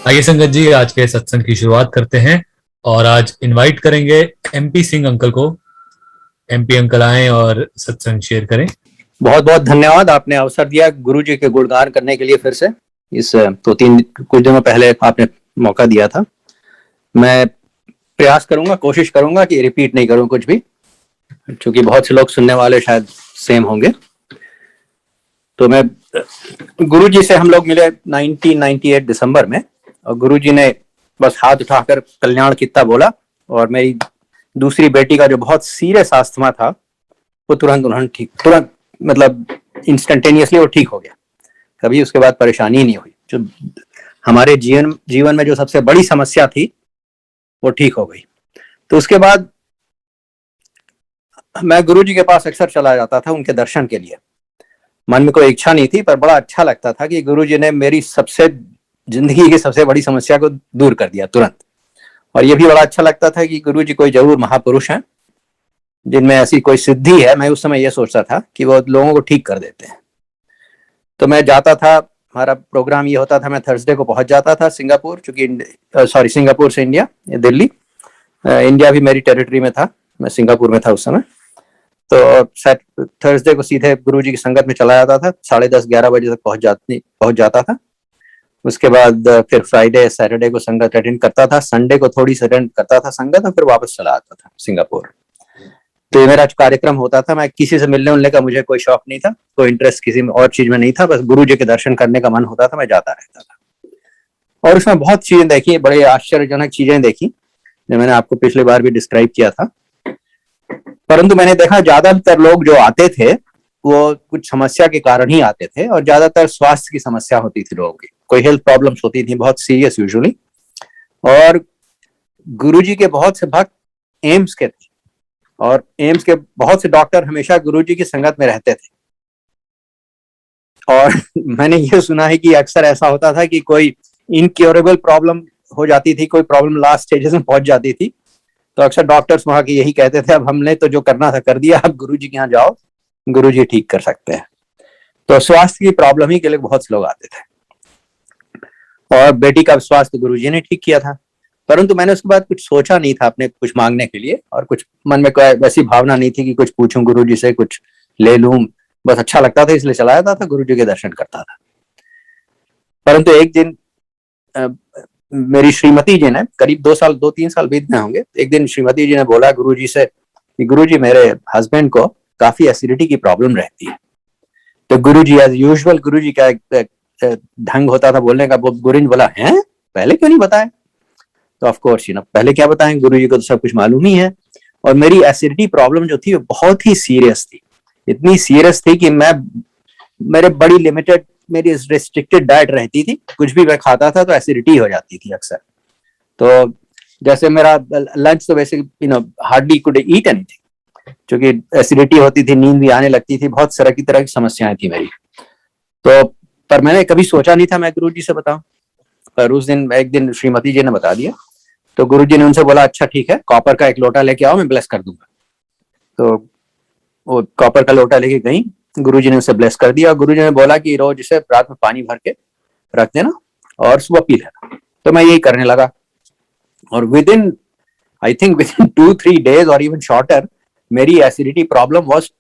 आइए संगत जी, आज के सत्संग की शुरुआत करते हैं और आज इनवाइट करेंगे एमपी सिंह अंकल को। एमपी अंकल आए और सत्संग शेयर करें। बहुत बहुत धन्यवाद, आपने अवसर दिया गुरु जी के गुणगान करने के लिए। फिर से इस कुछ दिनों पहले आपने मौका दिया था। मैं प्रयास करूंगा, कोशिश करूंगा कि रिपीट नहीं करूं कुछ भी, क्योंकि बहुत से लोग सुनने वाले शायद सेम होंगे। तो मैं गुरु जी से हम लोग मिले 1998 दिसंबर में, और गुरु जी ने बस हाथ उठाकर कल्याण कित्ता बोला, और मेरी दूसरी बेटी का जो बहुत सीरियस अस्थमा था वो तुरंत मतलब इंस्टेंटेनियसली वो ठीक हो गया। कभी उसके बाद परेशानी नहीं हुई। जो हमारे जीवन में जो सबसे बड़ी समस्या थी वो ठीक हो गई। तो उसके बाद मैं गुरु जी के पास अक्सर चला जाता था उनके दर्शन के लिए। मन में कोई इच्छा नहीं थी, पर बड़ा अच्छा लगता था कि गुरु जी ने मेरी जिंदगी की सबसे बड़ी समस्या को दूर कर दिया तुरंत। और ये भी बड़ा अच्छा लगता था कि गुरु जी कोई जरूर महापुरुष हैं जिनमें ऐसी कोई सिद्धि है। मैं उस समय ये सोचता था कि वो लोगों को ठीक कर देते हैं। तो मैं जाता था, हमारा प्रोग्राम ये होता था, मैं थर्सडे को पहुंच जाता था सिंगापुर, चूंकि सिंगापुर से दिल्ली, इंडिया भी मेरी टेरिटरी में था, मैं सिंगापुर में था उस समय। तो थर्सडे को सीधे गुरु जी की संगत में चला जाता था, 10:30-11 बजे तक पहुंच जाता था। उसके बाद फिर फ्राइडे सैटरडे को संगत अटेंड करता था, संडे को थोड़ी सी अटेंड करता था संगत, और फिर वापस चला आता था सिंगापुर। तो ये मेरा कार्यक्रम होता था। मैं किसी से मिलने उलने का मुझे कोई शौक नहीं था, कोई इंटरेस्ट किसी में और चीज में नहीं था, बस गुरु जी के दर्शन करने का मन होता था, मैं जाता रहता था। और उसमें बहुत चीजें देखी, बड़े आश्चर्यजनक चीजें देखी, जो मैंने आपको पिछली बार भी डिस्क्राइब किया था। परंतु मैंने देखा ज्यादातर लोग जो आते थे वो कुछ समस्या के कारण ही आते थे, और ज्यादातर स्वास्थ्य की समस्या होती थी लोगों की, कोई हेल्थ प्रॉब्लम्स होती थी, बहुत सीरियस यूजुअली। और गुरुजी के बहुत से भक्त एम्स के थे, और एम्स के बहुत से डॉक्टर हमेशा गुरुजी की संगत में रहते थे। और मैंने ये सुना है कि अक्सर ऐसा होता था कि कोई इनक्योरेबल प्रॉब्लम हो जाती थी, कोई प्रॉब्लम लास्ट स्टेजेस में पहुंच जाती थी, तो अक्सर डॉक्टर्स वहां के यही कहते थे, अब हमने तो जो करना था कर दिया, अब गुरुजी के यहाँ जाओ, गुरुजी ठीक कर सकते हैं। तो स्वास्थ्य की प्रॉब्लम ही के लिए बहुत से लोग आते थे, और बेटी का स्वास्थ्य गुरुजी ने ठीक किया था। परंतु मैंने उसके बाद कुछ सोचा नहीं था अपने कुछ मांगने के लिए, और कुछ मन में कोई वैसी भावना नहीं थी कि कुछ पूछूं गुरुजी से, कुछ ले लूं। बस अच्छा लगता था इसलिए चला जाता था, गुरुजी के दर्शन करता था। परंतु एक दिन मेरी श्रीमती जी ने, करीब 2-3 साल बीत गए होंगे, एक दिन श्रीमती जी ने बोला गुरुजी से कि गुरुजी मेरे हस्बैंड को काफी एसिडिटी की प्रॉब्लम रहती है। तो गुरुजी एज यूजुअल, गुरुजी का एक ढंग होता था बोलने का, गुरुजी ने बोला, हैं पहले क्यों नहीं बताया? तो ऑफ कोर्स पहले क्या बताएं, गुरुजी को तो सब कुछ मालूम ही है। और मेरी एसिडिटी प्रॉब्लम जो थी वो बहुत ही सीरियस थी, इतनी सीरियस थी कि मेरे बड़ी लिमिटेड, मेरी रिस्ट्रिक्टेड डाइट रहती थी, कुछ भी मैं खाता था तो एसिडिटी हो जाती थी अक्सर। तो जैसे मेरा लंच तो वैसे हार्डली कुड ईट एनीथिंग, क्योंकि एसिडिटी होती थी, नींद भी आने लगती थी, बहुत तरह की समस्याएं थी मेरी। तो पर मैंने कभी सोचा नहीं था मैं गुरुजी से बताऊं, पर उस दिन एक दिन श्रीमती जी ने बता दिया। तो गुरुजी ने उनसे बोला, अच्छा ठीक है, कॉपर का एक लोटा लेके आओ, मैं ब्लेस कर दूंगा। तो वो कॉपर का लोटा लेके गई, गुरुजी ने उसे ब्लेस कर दिया। गुरुजी ने बोला कि रोज इसे रात में पानी भर के रख देना और सुबह पी लेना। तो मैं यही करने लगा, और I think with in 2-3 days और इवन शॉर्टर, मेरी acidity problem was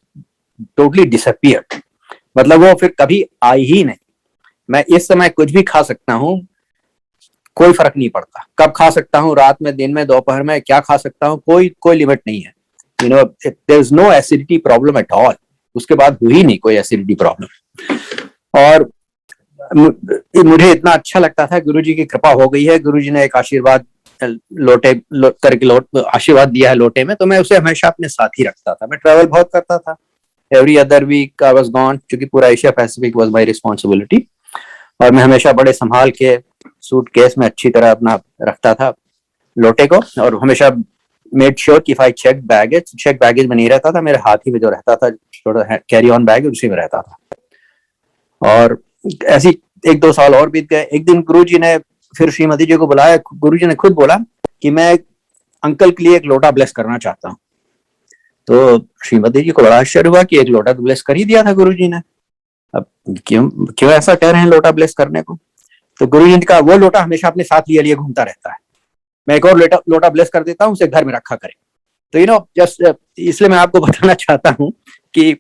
totally disappeared. मतलब वो फिर कभी आई ही नहीं। मैं इस समय कुछ भी खा सकता हूँ, कोई फर्क नहीं पड़ता, कब खा सकता हूँ, रात में, दिन में, दोपहर में, क्या खा सकता हूँ, कोई लिमिट नहीं है। There is no acidity problem at all. उसके बाद हुई नहीं कोई एसिडिटी प्रॉब्लम। और मुझे इतना अच्छा लगता था, गुरुजी की कृपा हो गई है, गुरुजी ने एक आशीर्वाद आशीर्वाद दिया है लोटे में, तो मैं उसे हमेशा अपने साथ ही रखता था। मैं ट्रेवल बहुत करता था, every other week I was gone, क्योंकि पूरा Asia Pacific was my responsibility. और मैं हमेशा बड़े संभाल के सूटकेस में अच्छी तरह अपना रखता था लोटे को, और हमेशा मेड श्योर कि आई चेक बैगेज में नहीं रहता था, मेरे हाथ ही में जो रहता था छोटा कैरी ऑन बैग, उसी में रहता था। और ऐसी 1-2 साल और बीत गए। एक दिन गुरुजी ने फिर श्रीमती जी को बुलाया। गुरुजी ने खुद बोला कि मैं अंकल के लिए एक लोटा ब्लेस करना चाहता हूँ। तो श्रीमती जी को बड़ा आश्चर्य हुआ कि एक लोटा तो ब्लेस कर ही दिया था गुरुजी ने, अब क्यों ऐसा कह रहे हैं लोटा ब्लेस करने को? तो गुरुजी का वो लोटा हमेशा अपने साथ लिए लिए घूमता रहता है। मैं एक और लोटा ब्लेस कर देता हूँ, उसे घर में रखा करे। तो जस्ट इसलिए मैं आपको बताना चाहता हूँ कि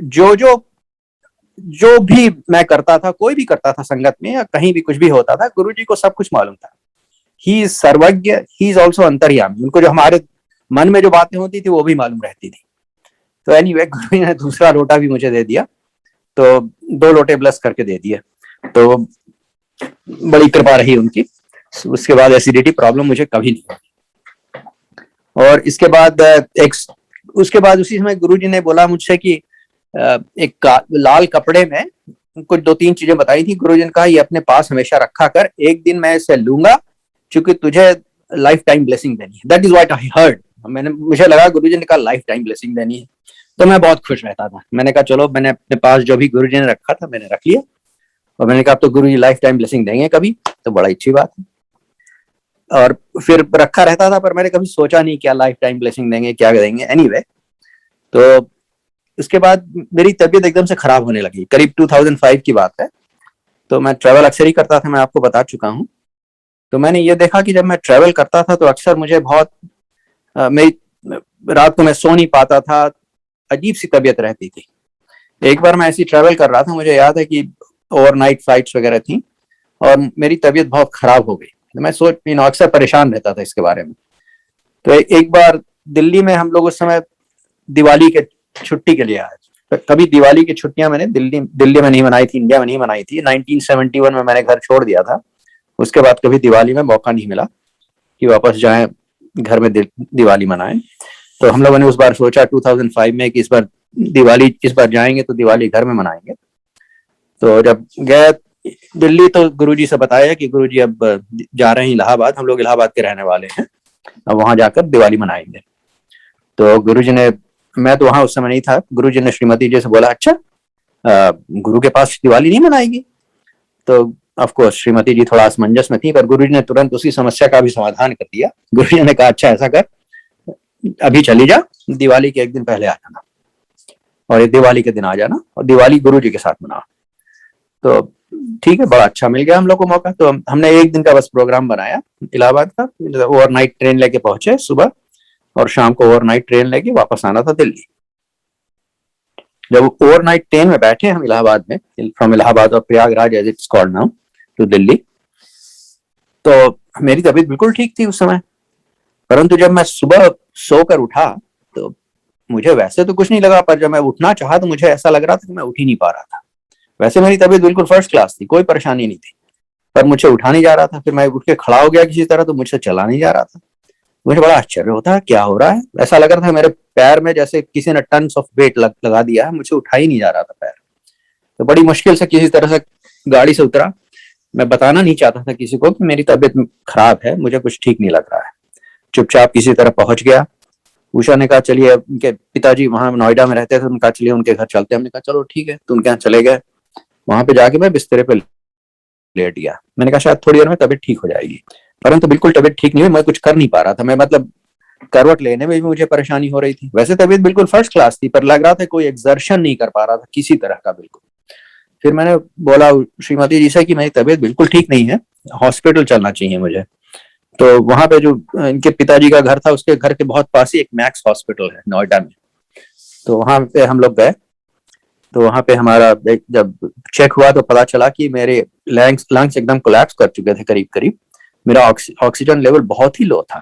जो जो जो भी मैं करता था, कोई भी करता था संगत में या कहीं भी कुछ भी होता था, गुरुजी को सब कुछ मालूम था। ही इज सर्वज्ञ, ही इज ऑल्सो अंतर्यामी। उनको जो हमारे मन में जो बातें होती थी वो भी मालूम रहती थी। तो एनीवे गुरुजी ने दूसरा लोटा भी मुझे दे दिया, तो 2 लोटे ब्लेस करके दे दिए। तो बड़ी कृपा रही उनकी। उसके बाद एसिडिटी प्रॉब्लम मुझे कभी नहीं हुई। और इसके बाद उसके बाद उसी समय गुरुजी ने बोला मुझसे कि एक लाल कपड़े में कुछ 2-3 चीजें बताई थी। गुरुजी ने कहा ये अपने पास हमेशा रखा कर, एक दिन मैं इसे लूंगा क्योंकि तुझे लाइफ टाइम ब्लेसिंग देनी है। That is what I heard. मुझे लगा गुरुजी ने कहा लाइफ टाइम ब्लेसिंग देनी है, तो मैं बहुत खुश रहता था। मैंने कहा चलो, मैंने अपने पास जो भी गुरुजी ने रखा था मैंने रख लिया। और मैंने कहा अब तो गुरुजी लाइफ टाइम ब्लेसिंग देंगे कभी, तो बड़ा अच्छी बात है। और फिर रखा रहता था, पर मैंने कभी सोचा नहीं क्या लाइफ टाइम ब्लेसिंग देंगे, क्या देंगे। एनीवे, तो उसके बाद मेरी तबीयत एकदम से खराब होने लगी। करीब 2005 की बात है। तो मैं ट्रैवल अक्सर ही करता था, मैं आपको बता चुका हूँ। तो मैंने ये देखा कि जब मैं ट्रैवल करता था तो अक्सर मुझे बहुत मेरी रात को मैं सो नहीं पाता था, अजीब सी तबीयत रहती थी। एक बार मैं ऐसी ट्रैवल कर रहा था, मुझे याद है कि ओवरनाइट फ्लाइट्स वगैरह थी और मेरी तबीयत बहुत खराब हो गई। तो मैं अक्सर परेशान रहता था इसके बारे में। तो एक बार दिल्ली में हम लोग उस समय दिवाली के छुट्टी के लिए आए। कभी दिवाली की छुट्टियां मैंने दिल्ली में नहीं मनाई थी, इंडिया में नहीं मनाई थी। 1971 में मैंने घर छोड़ दिया था। उसके बाद कभी दिवाली में मौका नहीं मिला कि वापस जाएं घर में दिवाली मनाएं। तो हम लोगों ने उस बार सोचा 2005 में कि इस बार जाएंगे तो दिवाली घर में मनाएंगे। तो जब गए दिल्ली तो गुरुजी से बताया कि गुरुजी अब जा रहे हैं इलाहाबाद, हम लोग इलाहाबाद के रहने वाले हैं, अब वहां जाकर दिवाली मनाएंगे। तो गुरुजी ने, मैं तो वहां उस समय नहीं था, गुरुजी ने श्रीमती जी से बोला अच्छा गुरु के पास दिवाली नहीं मनाएगी। तो ऑफ कोर्स श्रीमती जी थोड़ा असमंजस में थी, पर गुरुजी ने तुरंत उसी समस्या का भी समाधान कर दिया। गुरुजी ने कहा अच्छा ऐसा कर, अभी चली जा, दिवाली के एक दिन पहले आ जाना और ये दिवाली के दिन आ जाना और दिवाली गुरुजी के साथ मना। तो ठीक है, बड़ा अच्छा मिल गया हम लोग को मौका। तो हमने एक दिन का बस प्रोग्राम बनाया इलाहाबाद का। ओवरनाइट ट्रेन लेके पहुंचे सुबह और शाम को ओवरनाइट ट्रेन लेके वापस आना था दिल्ली। जब ओवरनाइट ट्रेन में बैठे हम इलाहाबाद में, फ्रॉम इलाहाबाद और Prayagraj as it's called now to Delhi, तो मेरी तबीयत बिल्कुल ठीक थी उस समय। परंतु जब मैं सुबह सोकर उठा तो मुझे वैसे तो कुछ नहीं लगा, पर जब मैं उठना चाहा तो मुझे ऐसा लग रहा था कि मैं उठ ही नहीं पा रहा था। वैसे मेरी तबीयत बिल्कुल फर्स्ट क्लास थी, कोई परेशानी नहीं थी, पर मुझे उठा नहीं जा रहा था। फिर मैं उठ के खड़ा हो गया किसी तरह, तो मुझसे चला नहीं जा रहा था। मुझे बड़ा आश्चर्य होता क्या हो रहा है। ऐसा लग रहा था मेरे पैर में जैसे किसी ने टन्स ऑफ वेट लगा दिया है, मुझे उठा ही नहीं जा रहा था पैर। तो बड़ी मुश्किल से किसी तरह से गाड़ी से उतरा। मैं बताना नहीं चाहता था किसी को कि मेरी तबीयत खराब है, मुझे कुछ ठीक नहीं लग रहा है। चुपचाप किसी तरह पहुंच गया। उषा ने कहा चलिए, उनके पिताजी वहां नोएडा में रहते थे, उन्होंने कहा चलिए उनके घर चलते हैं। हमने कहा चलो ठीक है, तो उनके यहाँ चले गए। वहां पे जाके मैं बिस्तरे पे लेट गया। मैंने कहा शायद थोड़ी देर में तबीयत ठीक हो जाएगी, परंतु बिल्कुल तबीयत ठीक नहीं हुई। मैं कुछ कर नहीं पा रहा था। मैं मतलब करवट लेने में भी मुझे परेशानी हो रही थी। वैसे तबीयत बिल्कुल फर्स्ट क्लास थी, पर लग रहा था कोई एक्सर्शन नहीं कर पा रहा था किसी तरह का बिल्कुल। फिर मैंने बोला श्रीमती जी से कि मेरी तबीयत बिल्कुल ठीक नहीं है, हॉस्पिटल चलना चाहिए मुझे। तो वहां पे जो इनके पिताजी का घर था, उसके घर के बहुत पास ही एक मैक्स हॉस्पिटल है नोएडा में। तो वहां पे हम लोग गए। तो वहां पे हमारा जब चेक हुआ तो पता चला कि मेरे लंग्स एकदम कोलैप्स कर चुके थे करीब करीब। मेरा ऑक्सीजन लेवल बहुत ही लो था।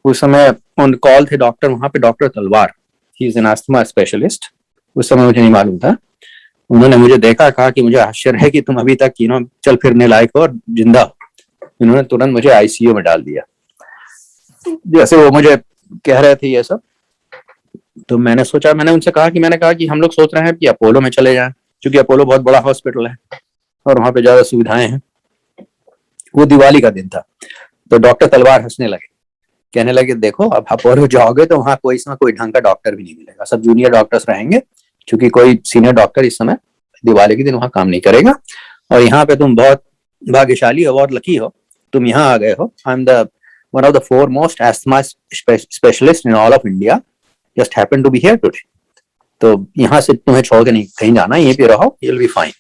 उस समय ऑन कॉल थे डॉक्टर वहां पे, डॉक्टर तलवार, he is an asthma specialist. उस समय मुझे नहीं मालूम था। उन्होंने मुझे देखा, कहा कि मुझे आश्चर्य है कि तुम अभी तक चल फिरने लायक हो और जिंदा हो। इन्होंने तुरंत मुझे आईसीयू में डाल दिया। जैसे वो मुझे कह रहे थे ये सब, तो मैंने सोचा, मैंने उनसे कहा कि हम लोग सोच रहे हैं कि अपोलो में चले जाएं, क्योंकि अपोलो बहुत बड़ा हॉस्पिटल है और वहां पे ज्यादा सुविधाएं हैं। वो दिवाली का दिन था। तो डॉक्टर तलवार हंसने लगे, कहने लगे देखो अब अपोलो जाओगे तो वहां कोई ढंग का डॉक्टर भी नहीं मिलेगा, सब जूनियर डॉक्टर्स रहेंगे, क्योंकि कोई सीनियर डॉक्टर इस समय दिवाली के दिन वहां काम नहीं करेगा। और यहाँ पे तुम बहुत भाग्यशाली हो, बहुत लकी हो, तुम यहाँ आ गए हो। I am the one of the foremost asthma specialist in all of India, just happen to be here today. तो यहाँ से तुम्हें छोड़ के नहीं कहीं जाना, यहीं पे रहो, यू विल बी फाइन।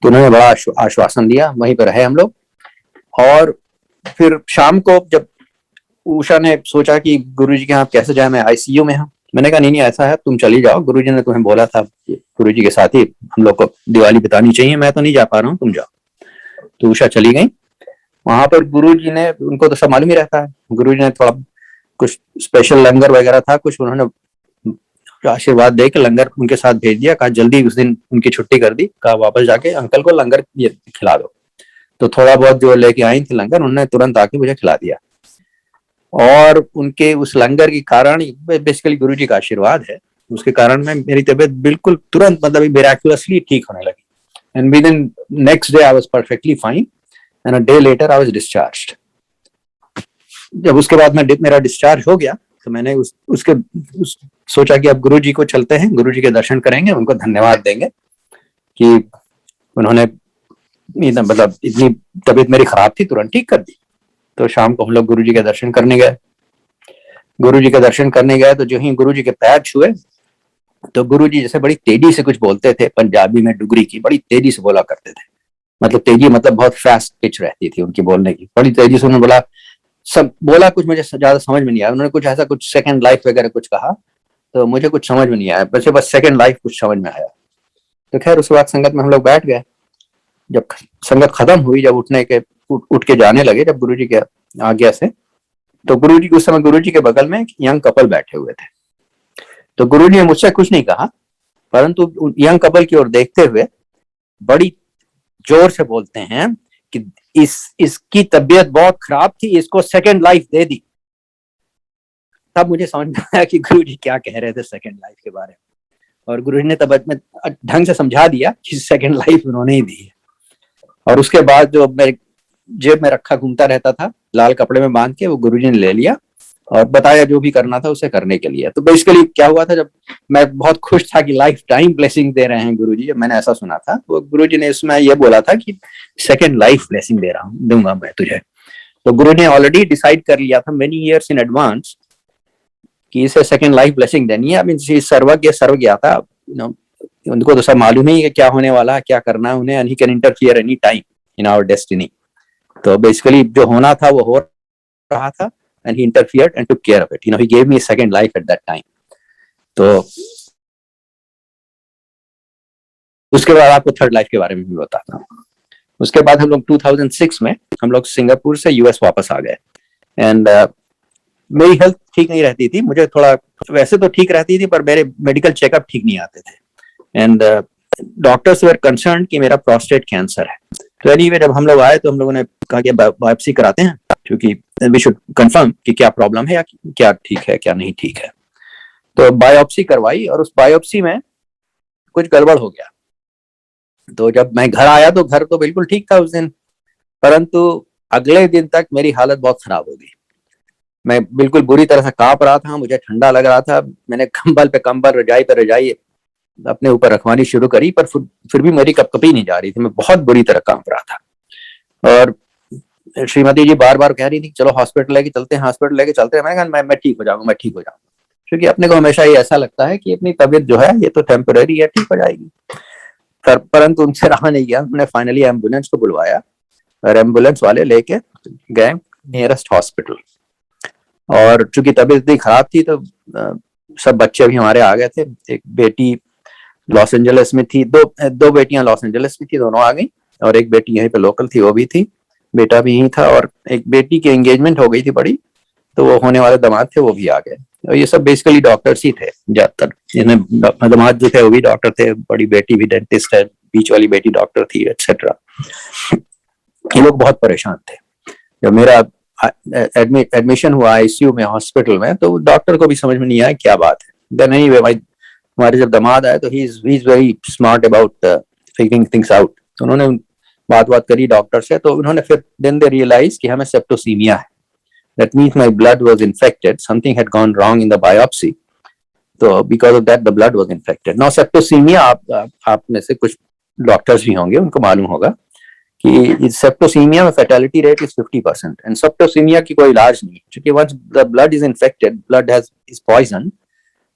तो उन्होंने बड़ा आश्वासन दिया, वहीं पर रहे हम लोग। और फिर शाम को जब उषा ने सोचा कि गुरुजी के यहाँ कैसे जाए, मैं आईसीयू में हूँ, मैंने कहा नहीं ऐसा है तुम चली जाओ, गुरुजी ने तुम्हें बोला था, गुरुजी के साथ ही हम लोग को दिवाली बितानी चाहिए, मैं तो नहीं जा पा रहा हूँ, तुम जाओ। तो उषा चली गई। वहां पर गुरुजी ने, उनको तो सब मालूम ही रहता है, गुरुजी ने थोड़ा कुछ स्पेशल लंगर वगैरह था कुछ, उन्होंने आशीर्वाद दे के लंगर उनके साथ भेज दिया, कहा जल्दी उस दिन उनकी छुट्टी कर दी, कहा वापस जाके अंकल को लंगर ये खिला दो। तो थोड़ा बहुत जो लेके आई थी लंगर, उन्होंने तुरंत आके मुझे खिला दिया। और उनके उस लंगर के कारण, बेसिकली गुरुजी का आशीर्वाद है, उसके कारण में मेरी तबीयत बिल्कुल तुरंत, मतलब मिराक्युलसली ठीक होने लगी। And with in next day I was perfectly fine, and a day letter I was discharged. जब उसके बाद मेरा डिस्चार्ज हो गया, तो मैंने सोचा कि अब गुरुजी को चलते हैं, गुरुजी के दर्शन करेंगे, उनको धन्यवाद देंगे कि उन्होंने मतलब इतनी तबीयत मेरी खराब थी तुरंत ठीक कर दी। तो शाम को हम लोग गुरुजी के दर्शन करने गए। गुरुजी के दर्शन करने गए तो जो ही गुरुजी के पैर छुए, तो गुरुजी जैसे बड़ी तेजी से कुछ बोलते थे, पंजाबी में डुगरी की बड़ी तेजी से बोला करते थे, मतलब तेजी मतलब बहुत फास्ट पिच रहती थी उनकी बोलने की, बड़ी तेजी से उन्होंने बोला कुछ मुझे ज्यादा समझ में नहीं आया, उन्होंने कुछ ऐसा कुछ सेकंड लाइफ वगैरह कुछ कहा, तो मुझे कुछ समझ में नहीं आया, बस सेकंड लाइफ कुछ समझ में आया। तो खैर उसके बाद संगत में हम लोग बैठ गए। जब संगत खत्म हुई, जब उठ के जाने लगे, जब गुरुजी के आज्ञा से, तो गुरुजी उस समय गुरुजी के बगल में एक यंग कपल बैठे हुए थे। तो गुरुजी ने मुझसे कुछ नहीं कहा, परंतु यंग कपल की ओर देखते हुए बड़ी जोर से बोलते हैं कि इसकी तबीयत बहुत खराब थी, इसको सेकंड लाइफ दे दी। तब मुझे समझ में आया कि गुरुजी क्या कह रहे थे सेकंड लाइफ के बारे में, और गुरुजी ने तब में ढंग से समझा दिया कि सेकंड लाइफ उन्होंने ही दी है। और उसके बाद जो मेरे जेब में रखा घूमता रहता था लाल कपड़े में बांध के, वो गुरुजी ने ले लिया और बताया जो भी करना था उसे करने के लिए। तो बेसिकली क्या हुआ था, जब मैं बहुत खुश था कि लाइफ टाइम ब्लेसिंग दे रहे हैं गुरुजी, जब मैंने ऐसा सुना था, वो गुरुजी ने इसमें ये बोला था कि सेकंड लाइफ ब्लेसिंग दूंगा मैं तुझे। तो गुरु ने ऑलरेडी डिसाइड कर लिया था मेनी ईयर्स इन एडवांस कि इसे सेकंड लाइफ ब्लेसिंग देनी है। आई मीन सर्वज्ञता, उनको तो सब मालूम ही है क्या होने वाला है, क्या करना है उन्हें, and he can interfere any time in our destiny. तो बेसिकली जो होना था वो हो रहा था, and he interfered and took care of it, he gave me second life at that time. तो उसके बाद आपको थर्ड लाइफ के बारे में भी बताता हूँ। उसके बाद हम लोग 2006 में हम लोग सिंगापुर से यूएस वापस आ गए, एंड मेरी हेल्थ ठीक नहीं रहती थी, मुझे थोड़ा, वैसे तो ठीक रहती थी पर मेरे मेडिकल चेकअप ठीक नहीं आते थे, एंड डॉक्टर्स वर कंसर्न कि मेरा प्रोस्टेट कैंसर है। तो एनीवे जब हम लोग आए तो हम लोगों ने कहा कि बायोप्सी कराते हैं, क्योंकि वी शुड कंफर्म कि क्या प्रॉब्लम है या क्या ठीक है क्या नहीं ठीक है। तो बायोप्सी करवाई, और उस बायोप्सी में कुछ गड़बड़ हो गया। तो जब मैं घर आया तो घर तो बिल्कुल ठीक था उस दिन, परंतु अगले दिन तक मेरी हालत बहुत खराब हो गई। मैं बिल्कुल बुरी तरह से कांप रहा था, मुझे ठंडा लग रहा था, मैंने कंबल पे कंबल, रजाई पे रजाई अपने ऊपर रखवानी शुरू करी, पर फिर भी मेरी कपकपी नहीं जा रही थी, मैं बहुत बुरी तरह कांप रहा था। और श्रीमती जी बार बार कह रही थी चलो हॉस्पिटल लेके चलते हैं, हॉस्पिटल लेके चलते हैं। मैंने कहा मैं ठीक हो जाऊंगा, मैं ठीक हो जाऊंगा, क्योंकि अपने को हमेशा ये ऐसा लगता है कि अपनी तबीयत जो है ये तो टेम्पररी है, ठीक हो जाएगी। परंतु उनसे रहा नहीं गया, उन्होंने फाइनली एम्बुलेंस को बुलवाया और एम्बुलेंस वाले लेके गए नियरेस्ट हॉस्पिटल। और चूंकि तबीयत इतनी खराब थी तो सब बच्चे भी हमारे आ गए थे। एक बेटी लॉस एंजलिस में थी, दो बेटियां लॉस एंजलिस में थी, दोनों आ गई, और एक बेटी यहीं पे लोकल थी, वो भी थी, बेटा भी यहीं था, और एक बेटी की एंगेजमेंट हो गई थी बड़ी, तो वो होने वाले दामाद थे वो भी आ गए। और ये सब बेसिकली डॉक्टर्स ही थे ज्यादातर, जिन्हें दामाद जो थे वो भी डॉक्टर थे, बड़ी बेटी भी डेंटिस्ट है, बीच वाली बेटी डॉक्टर थी, एक्सेट्रा। ये लोग बहुत परेशान थे। जब मेरा एडमिशन हुआ आईसीयू में हॉस्पिटल में, तो डॉक्टर को भी समझ में नहीं आया क्या बात है। देन एनीवे हमारे जब दामाद आए तो he is very smart about figuring things out. तो उन्होंने बात करी डॉक्टर से, तो उन्होंने फिर देन दे रियलाइज कि हमें सेप्टोसीमिया है। That means my blood was infected. Something had gone wrong in the biopsy. So because of that, the blood was infected. Now septicemia, आप में से कुछ डॉक्टर्स भी होंगे, उनको मालूम होगा कि सेप्टोसीमिया में fatality rate is 50%, and septicaemia की कोई इलाज नहीं, क्योंकि once the blood is infected, blood is poison,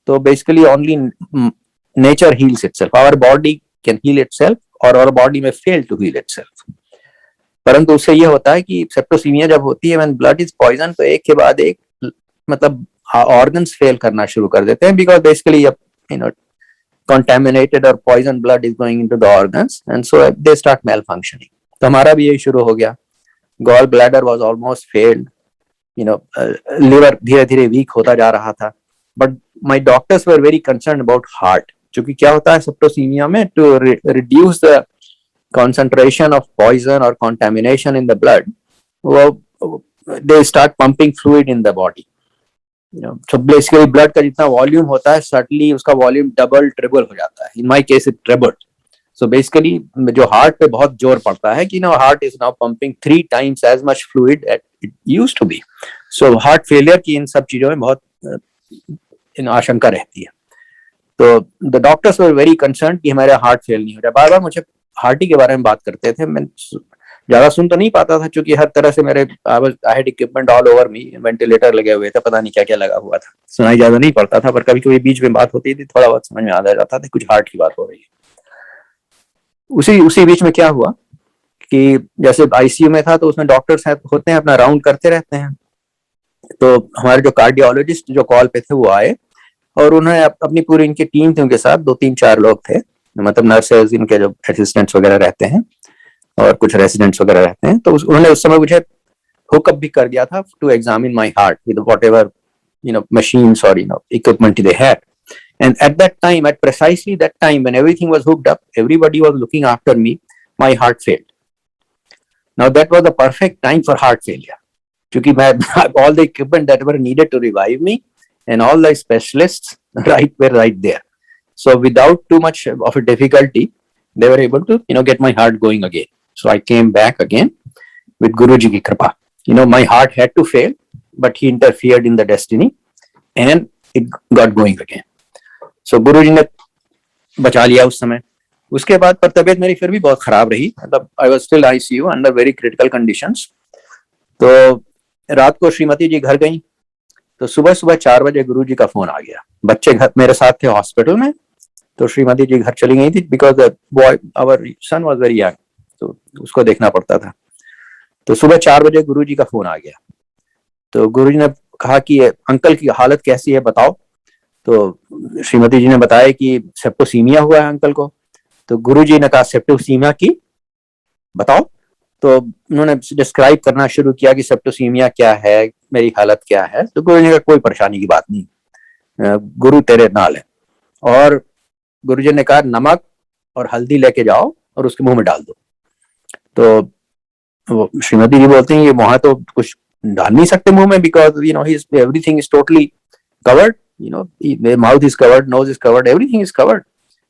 तो basically only nature heals itself, our body can heal itself और our body may fail to heal itself. परंतु उससे ये होता है कि सेप्टोसीमिया जब होती है, when blood is poison, तो एक के बाद एक मतलब organs fail करना शुरू कर देते हैं, because basically you know contaminated or poison blood is going into the organs and so they start malfunctioning. तो हमारा भी यही शुरू हो गया. Gall bladder was almost failed, you know, liver धीरे धीरे weak होता जा रहा था. But my doctors were very concerned about heart. क्योंकि क्या होता है सेप्टोसीमिया में, to reduce the concentration of poison or contamination in the blood, they start pumping fluid in the body. You know, so basically blood का जितना volume होता है, certainly उसका volume double triple हो जाता है. In my case it tripled. So basically जो heart पे बहुत जोर पड़ता है कि heart is now pumping 3 times as much fluid as it used to be. So heart failure की इन सब चीजों में बहुत आशंका रहती है. तो the doctors were very concerned कि हमारे heart fail नहीं हो जाए. बार बार मुझे हार्ट के बारे में बात करते थे. मैं ज्यादा सुन तो नहीं पाता था क्योंकि हर तरह से मेरे I had equipment all over me, ventilator लगे हुए थे, पता नहीं क्या क्या लगा हुआ था, सुनाई ज्यादा नहीं पड़ता था. पर कभी कभी बीच में बात होती थी, थोड़ा बहुत समझ में आ जाता था कुछ हार्ट की बात हो रही है. उसी बीच में क्या हुआ कि जैसे आईसीयू में था तो उसमें डॉक्टर्स होते हैं, अपना राउंड करते रहते हैं. तो हमारे जो कार्डियोलॉजिस्ट जो कॉल पे थे वो आए और उन्होंने अपनी पूरी इनकी टीम थी, उनके साथ 2-3-4 लोग थे, मतलब नर्सेज, इनके जो असिस्टेंट्स वगैरह रहते हैं और कुछ रेसिडेंट्स वगैरह रहते हैं. तो उन्होंने उस समय मुझे हुकअप भी कर दिया था to examine my heart with whatever machines or equipment they had. And at that time, at precisely that time when everything was hooked up, everybody was looking after me, my heart failed. Now that was the perfect time for heart failure, क्योंकि मैं all the equipment that were needed to revive me and all the specialists were right there. So without too much of a difficulty, they were able to get my heart going again. So I came back again with Guruji ki kripa. My heart had to fail, but he interfered in the destiny and it got going again. So Guruji ने बचा लिया उस समय. उसके बाद पर तबीयत मेरी फिर भी बहुत खराब रही, मतलब I was still ICU under very critical conditions. तो रात को श्रीमती जी घर गई तो सुबह 4 बजे गुरुजी का फोन आ गया. बच्चे घर मेरे साथ थे हॉस्पिटल में, तो श्रीमती जी घर चली गई थी because our son was very young, तो उसको देखना पड़ता था. तो सुबह 4 बजे गुरुजी का फोन आ गया. तो गुरुजी ने कहा कि अंकल की हालत कैसी है बताओ. तो श्रीमती जी ने बताया कि सेप्टोसीमिया हुआ है अंकल को. तो गुरुजी ने कहा सेप्टोसीमिया की बताओ. तो उन्होंने डिस्क्राइब करना शुरू किया कि सेप्टोसीमिया क्या है, मेरी हालत क्या है. तो गुरु जी का कोई परेशानी की बात नहीं, गुरु तेरे नाल है. और गुरु जी ने कहा नमक और हल्दी लेके जाओ और उसके मुंह में डाल दो. तो श्रीमती जी बोलते हैं ये वहां तो कुछ डाल नहीं सकते मुंह में because everything is totally covered, mouth is covered, nose is covered, everything is covered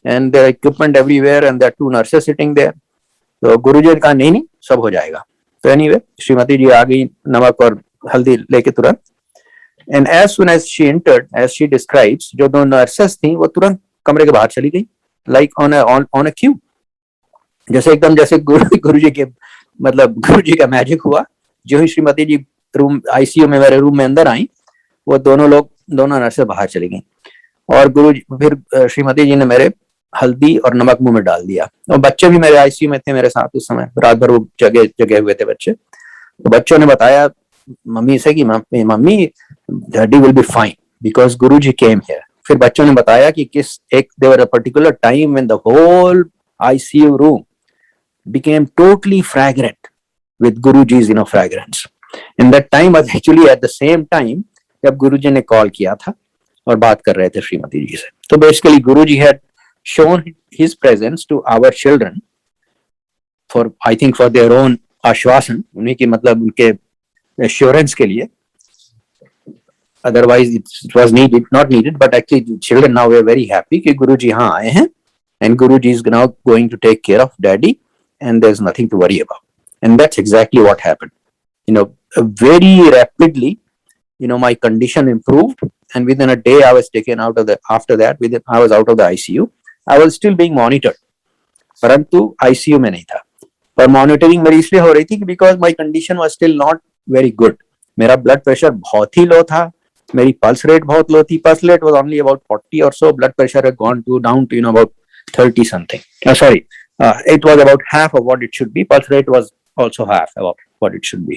and there equipment everywhere and there 2 nurses sitting there. तो गुरुजी ने कहा नहीं सब हो जाएगा. तो एनीवे श्रीमती जी आ गई नमक और हल्दी लेके तुरंत. And as soon as she entered, as she describes, जो 2 नर्सेस थी वो तुरंत कमरे के बाहर चली गई, लाइक ऑन अ क्यू. जैसे एकदम जैसे गुरुजी के मतलब गुरुजी का मैजिक हुआ. जो ही श्रीमती जी रूम आईसीयू में मेरे रूम में अंदर आई, वो दोनों नर्सेस बाहर चली गई. और गुरुजी फिर श्रीमती जी ने मेरे हल्दी और नमक मुंह में डाल दिया. और बच्चे भी मेरे आईसीयू में थे मेरे साथ उस समय, रात भर वो जगे हुए थे बच्चे. तो बच्चों ने बताया मम्मी से कि mummy daddy will be fine because Guruji came here. फिर बच्चों ने बताया कि किस एक there a particular time when the whole ICU room became totally fragrant with Guruji's fragrance. And that time was actually at the same time जब गुरुजी ने call किया था और बात कर रहे थे श्रीमती जी से. तो basically Guruji had shown his presence to our children for I think for their own आश्वासन, उन्हीं की मतलब उनके assurance के लिए. Otherwise it was not needed, but actually the children now were very happy कि गुरुजी यहाँ आए हैं and Guruji is now going to take care of daddy and there's nothing to worry about. And that's exactly what happened. Very rapidly, my condition improved and within a day I was taken out of I was out of the ICU. I was still being monitored, परंतु ICU में नहीं था. पर monitoring मेरी इसलिए हो रही थी because my condition was still not very good. मेरा ब्लड प्रेशर बहुत ही लो था, मेरी पल्स रेट बहुत लो थी. Pulse rate was only about 40 or so. Blood pressure had gone down to about 30 something. It was about half of what it should be. Pulse rate was also half of what it should be.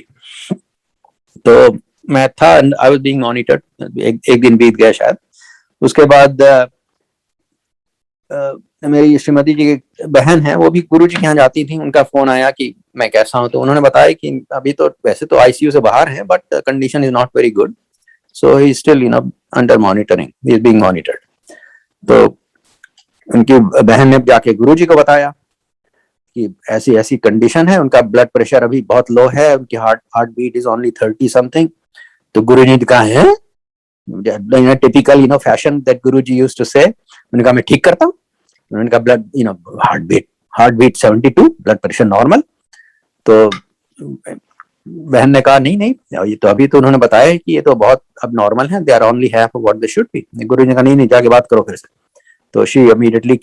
तो मैं था, I was being monitored. एक दिन बीत गया शायद. उसके बाद मेरी श्रीमती जी की बहन है, वो भी गुरुजी के यहाँ जाती थी. उनका फोन आया कि मैं कैसा हूँ, तो उन्होंने बताया कि अभी तो वैसे तो आईसीयू से बाहर है, but condition is not very good, so he still under monitoring, he is being monitored. तो उनकी बहन ने जाके गुरुजी को बताया कि ऐसी ऐसी कंडीशन है, उनका ब्लड प्रेशर अभी बहुत लो है, उनकी heart beat is only 30 something. तो गुरुजी ने कहा है, typical fashion that Guruji used to say. उन्होंने कहा मैं ठीक करता हूँ. उन्होंने कहा blood heart beat 72, blood pressure normal. तो बहन ने कहा नहीं, ये तो अभी तो उन्होंने बताया कि ये तो बहुत अब नॉर्मल है, they are only half of what they should be. Guruji ने कहा नहीं, जाके बात करो फिर से. तो she immediately